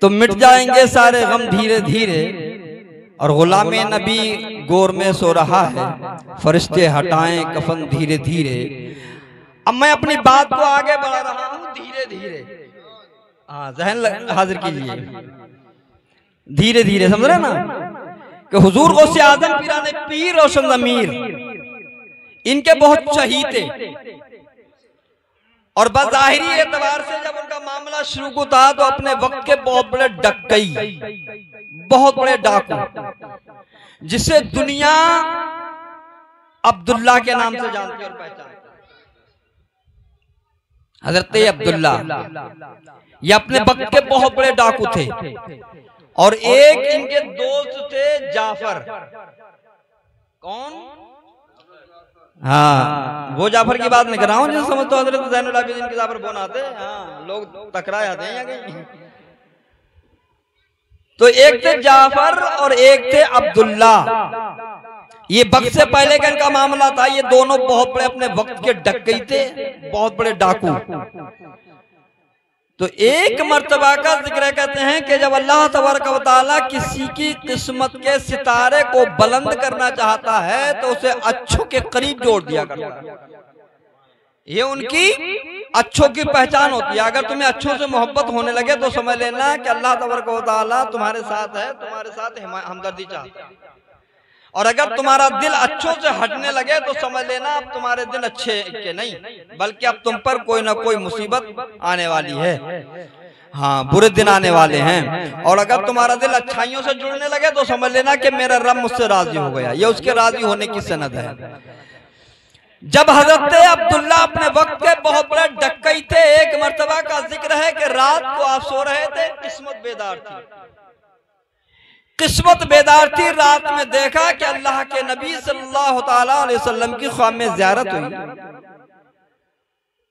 तो मिट जाएंगे सारे गम धीरे धीरे। और गुलामे नबी गोर में सो रहा है, फरिश्ते हटाएं कफन धीरे धीरे। अब मैं अपनी बात को आगे बढ़ा रहा हूं धीरे धीरे। हाँ जहन हाजिर कीजिए, धीरे धीरे। समझ रहे ना कि हुजूर गौसे आजम पीराने पीर रोशन ज़मीर इनके बहुत चहीते, और बज़ाहिरी एतबार से जब उनका मामला शुरू को था तो अपने वक्त के बहुत बड़े डकई, बहुत बड़े डाकू, जिसे दुनिया अब्दुल्ला के नाम से जानती और पहचानती। हजरत अब्दुल्ला ये अपने वक्त के बहुत बड़े डाकू थे, और एक इनके दोस्त थे जाफर। कौन? हाँ वो जाफर की बात नहीं कर रहा हूँ जिसे समझ तो हजरत ज़ैनुल आबिदीन के जाफर बोन आते। हाँ लोग टकरा जाते हैं कहीं। तो एक थे जाफर और एक थे अब्दुल्ला। ये वक्त से पहले का इनका मामला था। ये दोनों बहुत बड़े अपने वक्त के डकई थे, बहुत बड़े डाकू। तो एक मर्तबा का जिक्र कहते हैं कि जब अल्लाह तबारक व तआला किसी की किस्मत के सितारे को बुलंद करना चाहता है तो उसे अच्छों के करीब जोड़ दिया करता है। ये उनकी अच्छों की पहचान होती है। अगर तुम्हें अच्छों से मोहब्बत होने लगे तो समझ लेना कि अल्लाह तबारक व तआला तुम्हारे साथ है, तुम्हारे साथ हमदर्दी चाहता है। और अगर तुम्हारा दिल अच्छों से हटने लगे तो समझ लेना अब तुम्हारे दिन अच्छे के नहीं, बल्कि अब तुम पर कोई ना कोई मुसीबत आने वाली है। हाँ, बुरे दिन आने वाले हैं। और अगर तुम्हारा दिल अच्छाइयों से जुड़ने लगे तो समझ लेना कि मेरा रब मुझसे राजी हो गया। ये उसके राजी होने की सनद है। जब हजरत अब्दुल्ला अपने वक्त के बहुत बड़े डक्कई थे, एक मर्तबा का जिक्र है कि रात को आप सो रहे थे, किस्मत बेदार थी। किस्मत बेदार थी, रात में देखा कि अल्लाह के नबी सल्लल्लाहु अलैहि वसल्लम की ख्वाब में ज़ियारत हुई।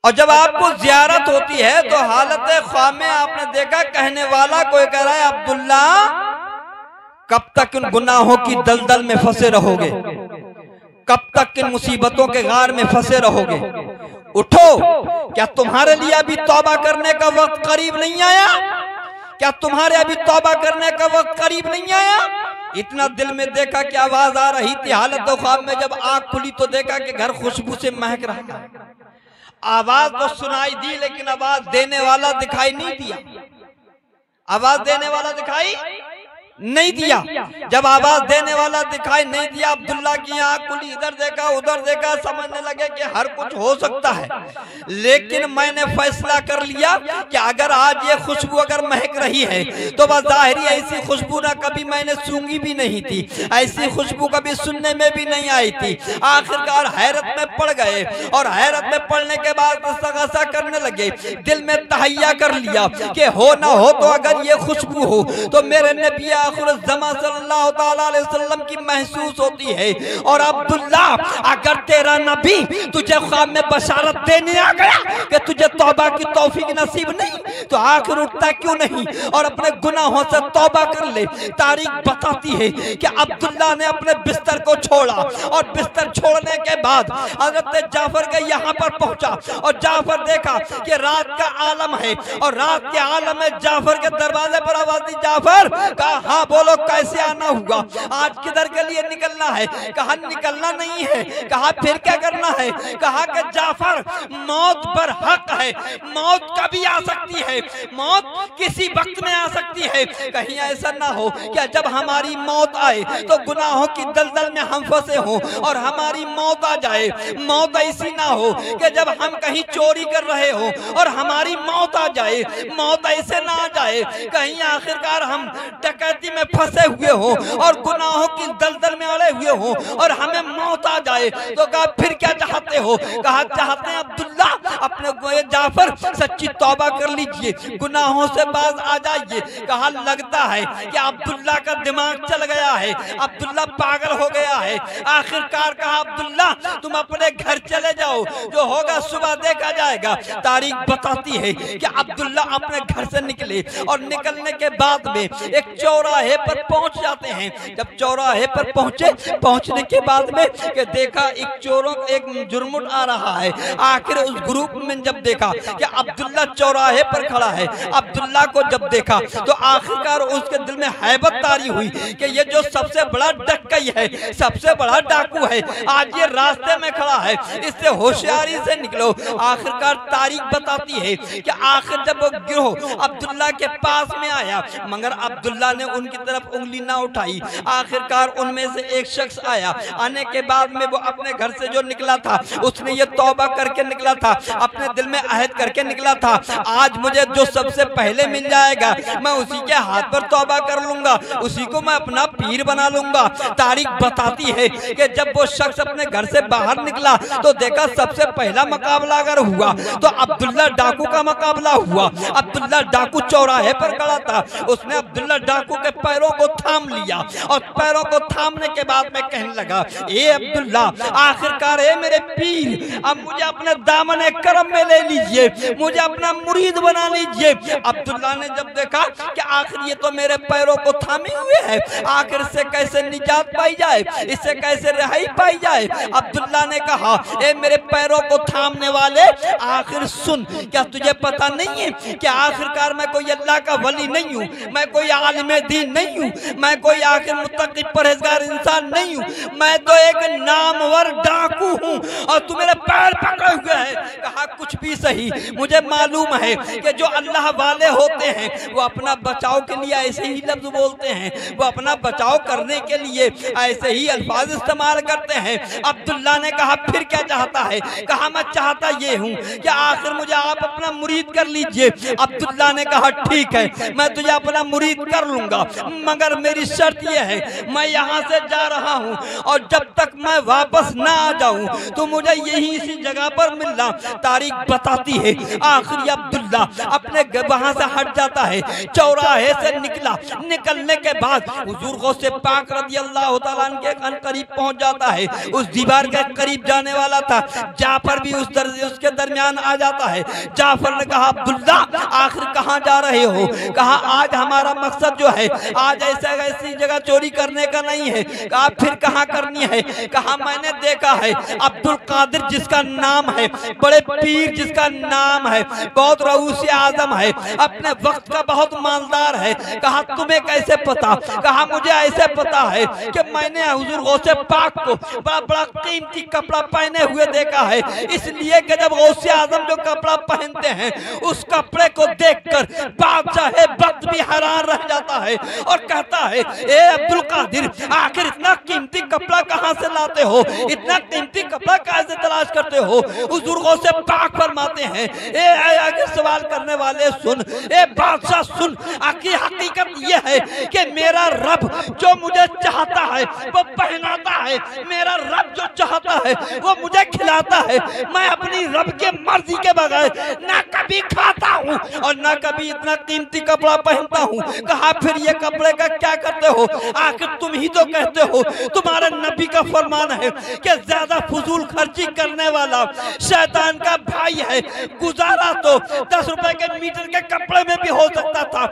और जब आपको ज़ियारत होती है तो हालत ख्वाब में आपने देखा कहने वाला कोई कह रहा है, अब्दुल्ला कब तक इन गुनाहों की दलदल में फंसे रहोगे, कब तक इन मुसीबतों के गार में फंसे रहोगे, उठो। क्या तुम्हारे लिए अभी तौबा करने का वक्त करीब नहीं आया? क्या तुम्हारे अभी तौबा करने का वक्त करीब नहीं आया? इतना दिल में देखा कि आवाज आ रही थी। हालत ख्वाब में जब आंख खुली तो देखा कि घर खुशबू से महक रहा है। आवाज तो सुनाई दी लेकिन आवाज देने वाला दिखाई नहीं दिया। आवाज देने वाला दिखाई नहीं दिया। जब आवाज देने वाला दिखाई नहीं दिया, अब्दुल्ला की आंख खुली, इधर देखा उधर देखा, समझने लगे कि हर कुछ हो सकता है, लेकिन मैंने फैसला कर लिया कि अगर आज ये खुशबू अगर महक रही है तो बज़ाहिर ऐसी खुशबू ना कभी मैंने सूंघी भी नहीं थी, ऐसी खुशबू कभी सुनने में भी नहीं आई थी। आखिरकार हैरत में पड़ गए और हैरत में पड़ने के बाद गसा करने लगे। दिल में तहैया कर लिया कि हो ना हो तो अगर ये खुशबू हो तो मेरे नबी आखिरुज़्ज़मा सल्लल्लाहु अलैहि वसल्लम की महसूस होती है। और अब्दुल्ला, अगर तेरा नबी तुझे ख्वाब में बशारत देने आ गया कि तुझे तौबा की तौफीक नसीब नहीं, तो आखिर उठता क्यों नहीं और अपने गुनाहों से तौबा कर ले। तारीख बताती है कि अब्दुल्ला ने अपने बिस्तर को छोड़ा और बिस्तर छोड़ने के बाद हजरत जाफर के यहाँ पर पहुंचा और जाफर देखा कि रात का आलम है और रात के आलम में जाफर के दरवाजे पर आवाज दी, जाफर। कहा हाँ बोलो, कैसे आना हुआ, आज किधर के लिए निकलना है? कहा निकलना नहीं है। कहा फिर क्या करना है? कहा कि जाफर, मौत पर हक है, मौत कभी आ सकती है, मौत किसी वक्त में आ सकती है। कहीं ऐसा ना हो कि जब हमारी मौत आए तो गुनाहों की दलदल में हम फंसे हों और हमारी मौत आ जाए। मौत ऐसी ना हो कि जब हम कहीं चोरी कर रहे हो और हमारी मौत आ जाए। मौत ऐसे ना आ जाए कहीं आखिरकार हम डकैती में फंसे हुए हो और गुनाहों की दलदल में अड़े हुए हो और हमें मौत आ जाए। तो कहा फिर क्या चाहते हो? कहा चाहते हैं अब्दुल्ला, अपने जाफर सच्ची तौबा कर लीजिए, गुनाहों से बाज आ जाइए। कहा लगता है कि अब्दुल्ला का दिमाग चल गया है, अब्दुल्ला पागल हो गया है। आखिरकार कहा अब्दुल्ला तुम अपने घर चले जाओ, जो होगा सुबह देखा जाएगा। तारीख बताती है कि अब्दुल्ला अपने घर से निकले और निकलने के बाद में एक चौराहे पर पहुंच जाते हैं। जब चौराहे पर पहुंचने के बाद में कि देखा एक जुर्मुट आ रहा है। आखिर उस ग्रुप में जब देखा कि अब्दुल्ला चौराहे पर खड़ा है, अब्दुल्ला को जब देखा तो आखिरकार उसके दिल में हैबत तारी हुई कि ये जो सबसे बड़ा डकई है, सबसे बड़ा डाकू है, आज ये रास्ते में खड़ा है, इससे होशियारी से निकलो। आखिरकार तारीख बताती है कि आखिर जब वो गिरोह अब्दुल्ला के पास में आया, मगर अब्दुल्ला ने उनकी तरफ उंगली ना उठाई। आखिरकार उनमें से एक शख्स आया, आने के बाद में वो अपने घर से जो निकला था उसने ये तौबा करके निकला था, अपने दिल में अहद करके निकला था, आज मुझे जो सबसे पहले मिल जाएगा मैं उसी के हाथ पर तौबा कर लूंगा, उसी को मैं अपना पीर बना लूंगा। तारीख बताती है कि जब वो शख्स अपने घर से बाहर निकला तो देखा सबसे पहला मुकाबला अगर हुआ तो अब्दुल्ला डाकू का मुकाबला हुआ। अब्दुल्ला डाकू चौराहे पर खड़ा था, उसने अब्दुल्ला डाकू के पैरों को थाम लिया और पैरों को थामने के बाद में कहने लगा, ए अब्दुल्ला, आखिरकार है मेरे पीर, अब मुझे अपने दामन करम में ले लीजिए, मुझे अपना मुरीद बना लीजिए। अब्दुल्ला ने जब देखा कि आखिर ये तो मेरे पैरों को थामे हुए है, आखिर से कैसे निजात पाई जाए, इससे कैसे रिहाई पाई जाए। अब्दुल्ला ने कहा, ए मेरे पैरों को थामने वाले, आखिर सुन, क्या तुझे पता नहीं है कि आखिरकार मैं कोई अल्लाह का वली नहीं हूँ, मैं कोई आलिम दीन मुत्तकी नहीं हूँ, मैं कोई आखिर मुत्तकी परहेजगार इंसान नहीं हूँ, मैं तो एक नामवर डाकू हूँ और तू मेरे पैर पकड़े हुए है। कहा कुछ भी सही, मुझे मालूम है कि जो अल्लाह वाले होते हैं वो अपना बचाव के लिए ऐसे ही लफ्ज बोलते हैं, वो अपना बचाव करने के लिए ऐसे ही अल्फाज इस्तेमाल करते हैं। अब्दुल्ला ने कहा फिर क्या चाहता है? कहा मैं चाहता ये हूँ कि आखिर मुझे आप अपना मुरीद कर लीजिए। अब्दुल्ला ने कहा ठीक है, मैं तुझे अपना मुरीद कर लूंगा, मगर मेरी शर्त यह है मैं यहाँ से जा रहा हूँ और जब तक मैं वापस ना आ जाऊँ तो मुझे यही इसी जगह पर मिलना। तारीख बताती है आखिरी अब्दुल्ला अपने वहां से हट जाता है, चौराहे से निकला, निकलने के बाद हुजूर गौसे पाक रज़ियल्लाहु ताला अन्हु के करीब पहुंच जाता है। उस दीवार के करीब जाने वाला था, जाफर भी उसके दरमियान आ जाता है। जाफर ने कहा अब्दुल्ला आखिर कहाँ जा रहे हो? कहा आज हमारा मकसद जो है आज ऐसी जगह चोरी करने का नहीं है। कहा फिर कहाँ करनी है? कहा मैंने देखा है अब्दुल कादिर जिसका नाम है, बड़े पीर जिसका नाम है, बहुत रऊस आजम है, अपने वक्त का बहुत मालदार है। कहा तुम्हें कैसे पता? कहा मुझे ऐसे पता है कि मैंने हुजूर गौसे पाक को बड़ा बड़ा कीमती कपड़ा पहने हुए देखा है, इसलिए कि जब गौसे आजम जो कपड़ा पहनते हैं उस कपड़े को देखकर बादशाह वक्त भी हैरान रह जाता है और कहता है ए अब्दुल कादिर आखिर इतना कीमती कपड़ा कहाँ से लाते हो, इतना कीमती कपड़ा कैसे तलाश करते हो? हुजूर गौसे पाक फरमाते हैं ए आगे सवाल करने वाले सुन, ए बादशाह सुन, आखिर हकीकत यह है कि मेरा रब जो मुझे चाहता है वो पहनाता है, मेरा रब जो चाहता है वो मुझे खिलाता है। मैं अपनी रब के मर्जी के बगैर ना कभी खाता हूँ और ना कभी इतना कीमती कपड़ा पहनता हूँ। कहा फिर ये कपड़े का क्या करते हो? आखिर तुम ही तो कहते हो, तुम्हारे नबी का फरमान है कि ज्यादा फजूल खर्ची करने वाला शैतान का भाई है। गुजारा तो 10 रुपए के मीटर के कपड़े में भी हो सकता था,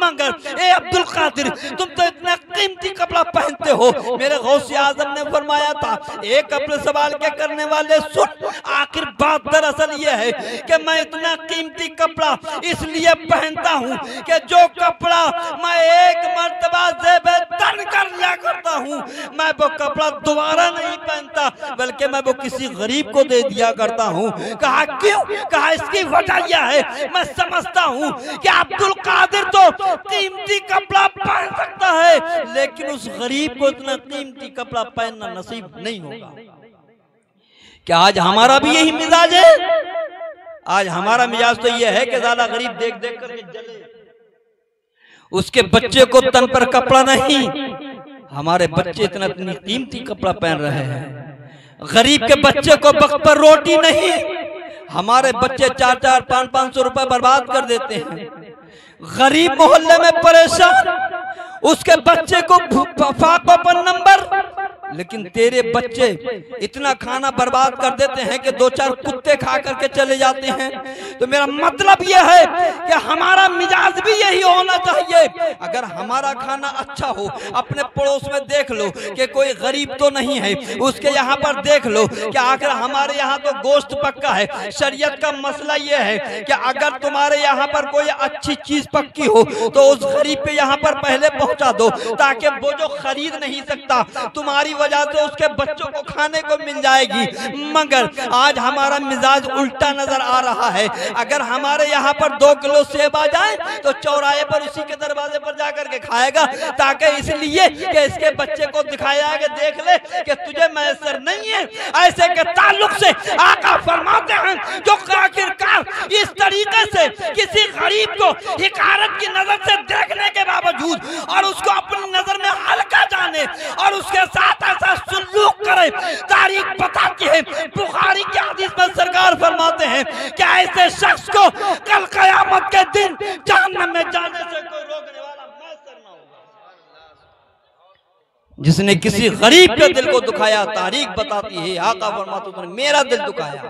मगर ए अब्दुल कादिर तुम तो इतना कीमती कपड़ा पहनते हो। मेरे गौसे आजम ने फरमाया था एक कपड़े सवाल के करने वाले सुन, आखिर बात दरअसल ये है कि मैं इतना कीमती कपड़ा इसलिए पहनता हूँ कि जो कपड़ा मैं एक मर्तबा ज़ेबे तन कर लिया करता हूँ मैं वो कपड़ा दोबारा नहीं पहनता, बल्कि मैं वो किसी गरीब को दे दिया करता हूँ। कहा क्यों? कहा इसकी वजह यह है मैं समझता हूँ कि अब्दुल कादिर तो कीमती कपड़ा पहन सकता है लेकिन उस गरीब को इतना कीमती कपड़ा पहनना नसीब नहीं होगा। क्या आज हमारा भी यही मिजाज है? आज हमारा मिजाज तो यह है कि ज़्यादा गरीब देख देख कर जले, उसके बच्चे को तन पर कपड़ा नहीं, हमारे बच्चे इतना कीमती कपड़ा पहन रहे हैं। गरीब के बच्चे को वक्त पर रोटी नहीं, हमारे बच्चे 4-4, 500 रुपए बर्बाद कर देते हैं। गरीब मोहल्ले में परेशान, उसके बच्चे को फाकों पर नंबर, लेकिन तेरे बच्चे इतना खाना बर्बाद कर देते हैं कि 2-4 कुत्ते खा करके चले जाते हैं। तो मेरा मतलब यह है कि हमारा मिजाज भी यही होना चाहिए। अगर हमारा खाना अच्छा हो, अपने पड़ोस में देख लो कि कोई गरीब तो नहीं है, उसके यहाँ पर देख लो कि आखिर हमारे यहाँ तो गोश्त पक्का है। शरीयत का मसला यह है कि अगर तुम्हारे यहाँ पर कोई अच्छी चीज पक्की हो तो उस गरीब पे यहाँ पर पहले पहुंचा दो, ताकि वो जो खरीद नहीं सकता तुम्हारी वजह से उसके बच्चों को खाने को मिल जाएगी। मगर आज हमारा मिजाज उल्टा नजर आ रहा है। अगर हमारे यहाँ पर 2 किलो सेब आ जाए तो चौराहे पर उसी के दरवाजे पर जाकर के खाएगा, ताकि इसलिए कि इसके बच्चे को दिखाया कि देख ले कि तुझे मैसर नहीं है। ऐसे के ताल्लुक से आका फरमाते हैं जो आखिरकार इस तरीके से किसी गरीब को हिकारत की नजर से देखने के बावजूद और उसको अपनी नजर में हल्का जाने और उसके साथ ऐसा सुलूक करे, तारीख बताती है, बुखारी की हदीस में सरकार फरमाते हैं कि ऐसे शख्स को कल कयामत के दिन जहन्नम में जाने से कोई रोकने वाला मैसर न होगा। जिसने किसी गरीब के दिल को दुखाया, तारीख बताती है, आका फरमाते हैं मेरा दिल दुखाया,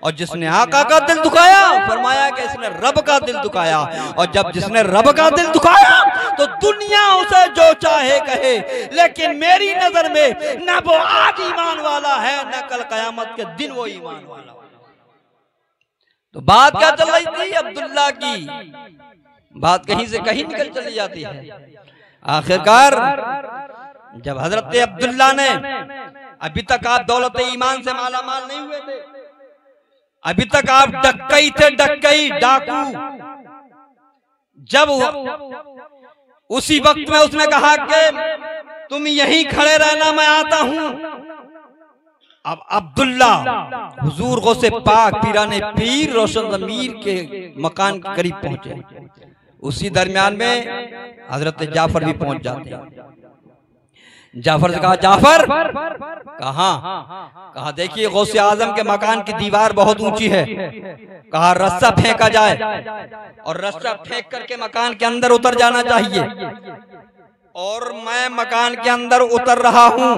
और जिसने आका का दिल दुखाया फरमाया कि इसने रब का दिल दुखाया। और जब जिसने रब का दिल दुखाया तो दुनिया उसे जो चाहे कहे, लेकिन मेरी नजर में न वो आज ईमान वाला है न कल कयामत के दिन वो ईमान वाला। तो बात क्या चल रही थी? अब्दुल्ला की बात कहीं से कहीं निकल चली जाती है। आखिरकार जब हजरत अब्दुल्ला ने, अभी तक आप दौलत ईमान से माला माल नहीं हुए थे, अभी तक आप डक्कई थे, डक्कई डाकू। जब उसी वक्त में उसने कहा कि तुम यहीं खड़े रहना, मैं आता हूं। अब अब्दुल्ला हुजूर गौसे पाक पीराने पीर रोशन ज़मीर के मकान के करीब पहुंचे। उसी दरमियान में हजरत जाफर भी पहुंच जाते हैं। जाफर से कहा, जाफर कहा देखिए गौसे आजम के मकान की दीवार बहुत ऊंची है, कहा रस्सा फेंका जाए और रस्सा फेंक करके मकान के अंदर उतर जाना चाहिए। और मैं मकान के अंदर उतर रहा हूं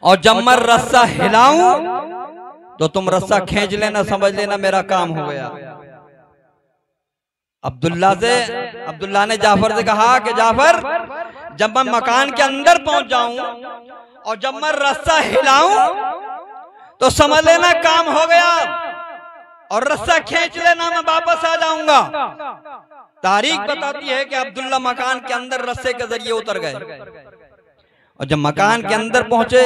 और जब मैं रस्सा हिलाऊं तो तुम रस्सा खींच लेना, समझ लेना मेरा काम हो गया। अब्दुल्ला ने जाफर से कहा कि जाफर, जब मैं मकान के अंदर पहुंच जाऊं और जब मैं रस्सा हिलाऊं तो समझ लेना काम हो गया, और रस्सा खींच लेना, मैं वापस आ जाऊंगा। तारीख बताती है कि अब्दुल्ला मकान के अंदर रस्से के जरिए उतर गए। और जब मकान के अंदर पहुंचे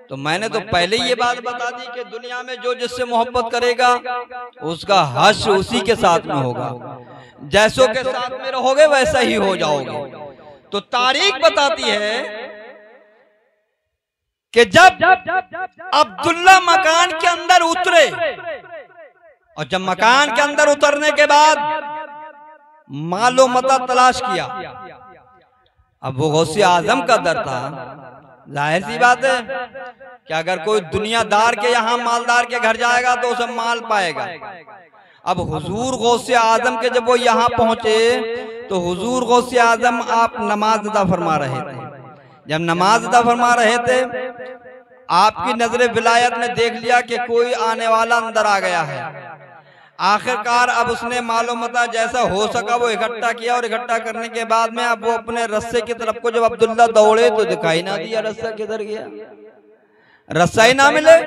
तो मैंने तो पहले ये बात बता दी कि दुनिया में जो जिससे मोहब्बत करेगा उसका हश उसी के साथ में होगा, जैसों के साथ में रहोगे वैसा ही हो जाओगे। तो तारीख बताती है कि जब अब्दुल्ला मकान के अंदर उतरे और जब मकान के अंदर उतरने के बाद मालो मता तलाश किया, अब वो गौसे आजम का दर था। जाहिर सी बात है कि अगर कोई दुनियादार के यहाँ मालदार के घर जाएगा तो उसे माल पाएगा। अब हुजूर गौसे आजम के जब वो यहाँ पहुंचे तो हुजूर गौसे आजम आप नमाज अदा फरमा रहे थे। जब नमाज अदा फरमा रहे थे आपकी नजर विलायत ने देख लिया कि कोई आने वाला अंदर आ गया है। आखिरकार अब उसने मालूमता जैसा हो सका वो इकट्ठा किया, और इकट्ठा करने के बाद में अब वो अपने रस्से की तरफ को जब अब्दुल्ला दौड़े तो दिखाई ना दिया रस्सा किधर गया, रस्सा ही ना मिले।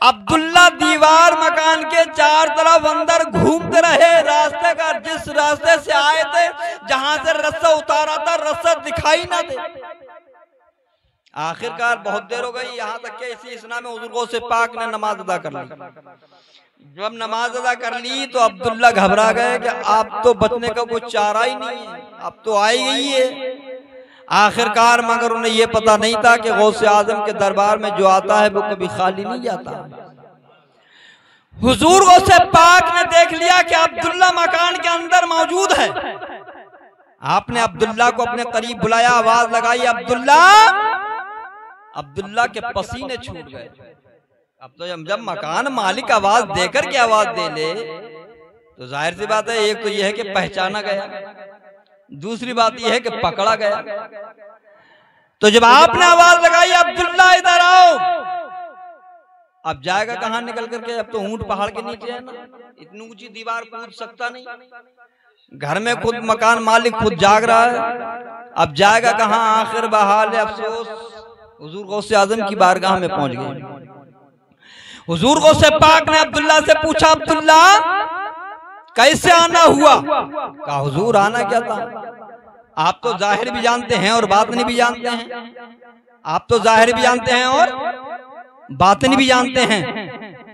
अब्दुल्ला दीवार मकान के चार तरफ अंदर घूमते रहे, रास्ते का जिस रास्ते से आए थे, जहां से रस्सा उतारा था रस्सा दिखाई ना दे। आखिरकार बहुत देर हो गई, यहाँ तक के इसी इसना में हुजूर गौसे पाक ने नमाज अदा कर ली। जब नमाज अदा कर ली तो अब्दुल्ला घबरा गए कि आप तो बचने का कोई चारा ही नहीं है, अब तो आई गई है। आखिरकार मगर उन्हें यह पता नहीं था कि गौसे आजम के दरबार में जो आता है वो कभी खाली नहीं जाता। हुजूर गौसे पाक ने देख लिया कि अब्दुल्ला मकान के अंदर मौजूद है। आपने अब्दुल्ला को अपने करीब बुलाया, आवाज लगाई, अब्दुल्ला। अब्दुल्ला के पसीने छूट गए। अब तो जब मकान मालिक आवाज देकर के आवाज दे ले तो जाहिर सी बात है, एक तो यह है कि पहचाना गया, दूसरी बात यह है कि पकड़ा गया। तो जब आपने आवाज लगाई अब्दुल्ला इधर आओ, अब जाएगा कहां निकल करके, अब तो ऊंट पहाड़ के नीचे है ना, इतनी ऊंची दीवार कूद सकता नहीं। घर में खुद मकान मालिक खुद जाग रहा है, अब जाएगा कहां। आखिर बहाल अफसोस हुजूर गौसे आजम की बारगाह में पहुंच गए। हुजूर गौसे पाक ने अब्दुल्ला से पूछा, अब्दुल्ला कैसे आना हुआ? कहा हुजूर आना क्या था, आप तो जाहिर भी जानते हैं और बातिनी भी जानते हैं, आप तो जाहिर भी जानते हैं और बातिनी भी जानते हैं।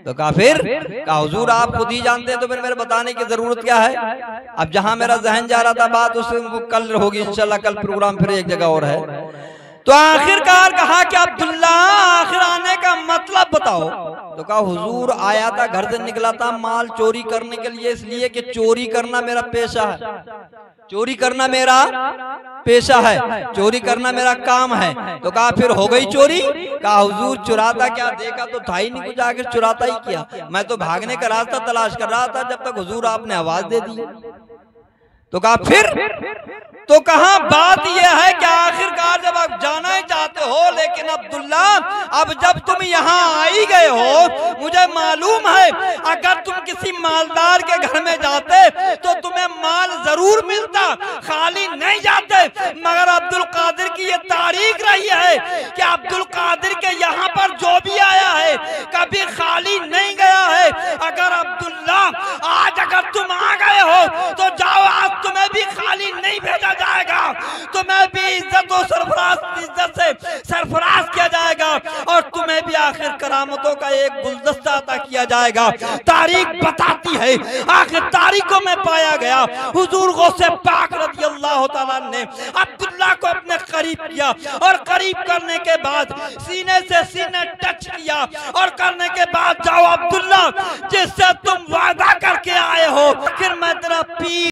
तो कहा फिर? कहा हुजूर आप खुद ही जानते हैं तो फिर मेरे बताने की जरूरत क्या है। अब जहां मेरा जहन जा रहा था बात उसे कल होगी इंशाल्लाह, कल प्रोग्राम फिर एक जगह और है। तो आखिरकार कहा कि अब्दुल्ला आखिर आने का मतलब बताओ। तो कहा हुजूर आया था, घर से निकला था माल चोरी करने के लिए, इसलिए कि चोरी करना मेरा पेशा है, चोरी करना मेरा पेशा है, चोरी करना मेरा काम है। तो कहा फिर हो गई चोरी? कहा हुजूर चुराता क्या, देखा तो था ही नहीं कुछ, आखिर चुराता ही क्या, मैं तो भागने का रास्ता तलाश कर रहा था जब तक हुजूर आपने आवाज दे दी। तो कहा फिर? तो कहा बात यह है कि आखिरकार जब आप जाना ही चाहते हो, लेकिन अब्दुल्ला अब जब तुम यहाँ आ ही गए हो, मुझे मालूम है अगर तुम किसी मालदार के घर में जाते तो तुम्हें माल जरूर मिलता, खाली नहीं जाते। मगर अब्दुल कादिर की ये तारीख रही है कि अब्दुल कादिर के यहाँ पर जो भी आया है कभी खाली नहीं गया है। अगर अब्दुल्ला आज अगर तुम आ गए हो तो जाओ, आज तुम्हें भी खाली नहीं भेजा आखिर करामतों का एक गुलदस्ता अता किया जाएगा। तारीख बताती है, आखिर तारीखों में पाया गया हुजूर गौसे पाक रज़ी अल्लाह तआला ने अब्दुल्ला को अपने करीब किया और करीब करने के बाद सीने से सीने टच किया और करने के बाद जाओ अब्दुल्ला, जिससे तुम वादा करके आए हो फिर मैं तेरा पीर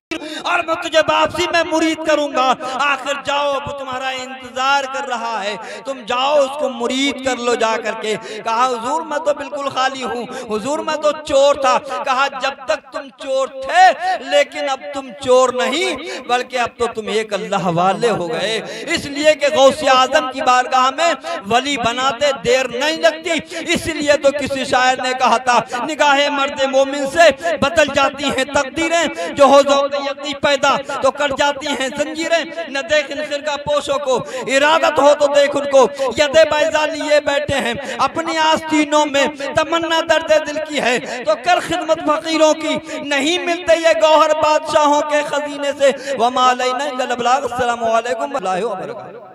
और मैं तुझे वापसी में मुरीद करूंगा। आखिर जाओ, वो तुम्हारा इंतजार कर रहा है, तुम जाओ उसको मुरीद कर लो जा करके। कहा हुजूर मैं तो बिल्कुल खाली हूँ, हुजूर मैं तो चोर था। कहा जब तक तुम चोर थे, लेकिन अब तुम चोर नहीं बल्कि अब तो तुम एक अल्लाह वाले हो गए। इसलिए कि गौसे आजम की बारगाह में वली बनाते देर नहीं लगती। इसलिए तो किसी शायर ने कहा था, निगाहे मर्द मोमिन से बदल जाती हैं तकदीरें, जो हो यकीन पैदा तो कर जाती हैं जंजीरें। न देख इन फिरका पोशों को, इरादत हो तो देख उनको, यदे बैजा लिए बैठे हैं अपनी आस्तीनों में। तमन्ना दर्द दिल की है तो कर खिदमत फकीरों की, नहीं मिलते ये गौहर बादशाहों के खजीने से। वमा अलैना इल्लल बलाग। अस्सलामु अलैकुम व रहमतुल्लाहि व बरकातहू।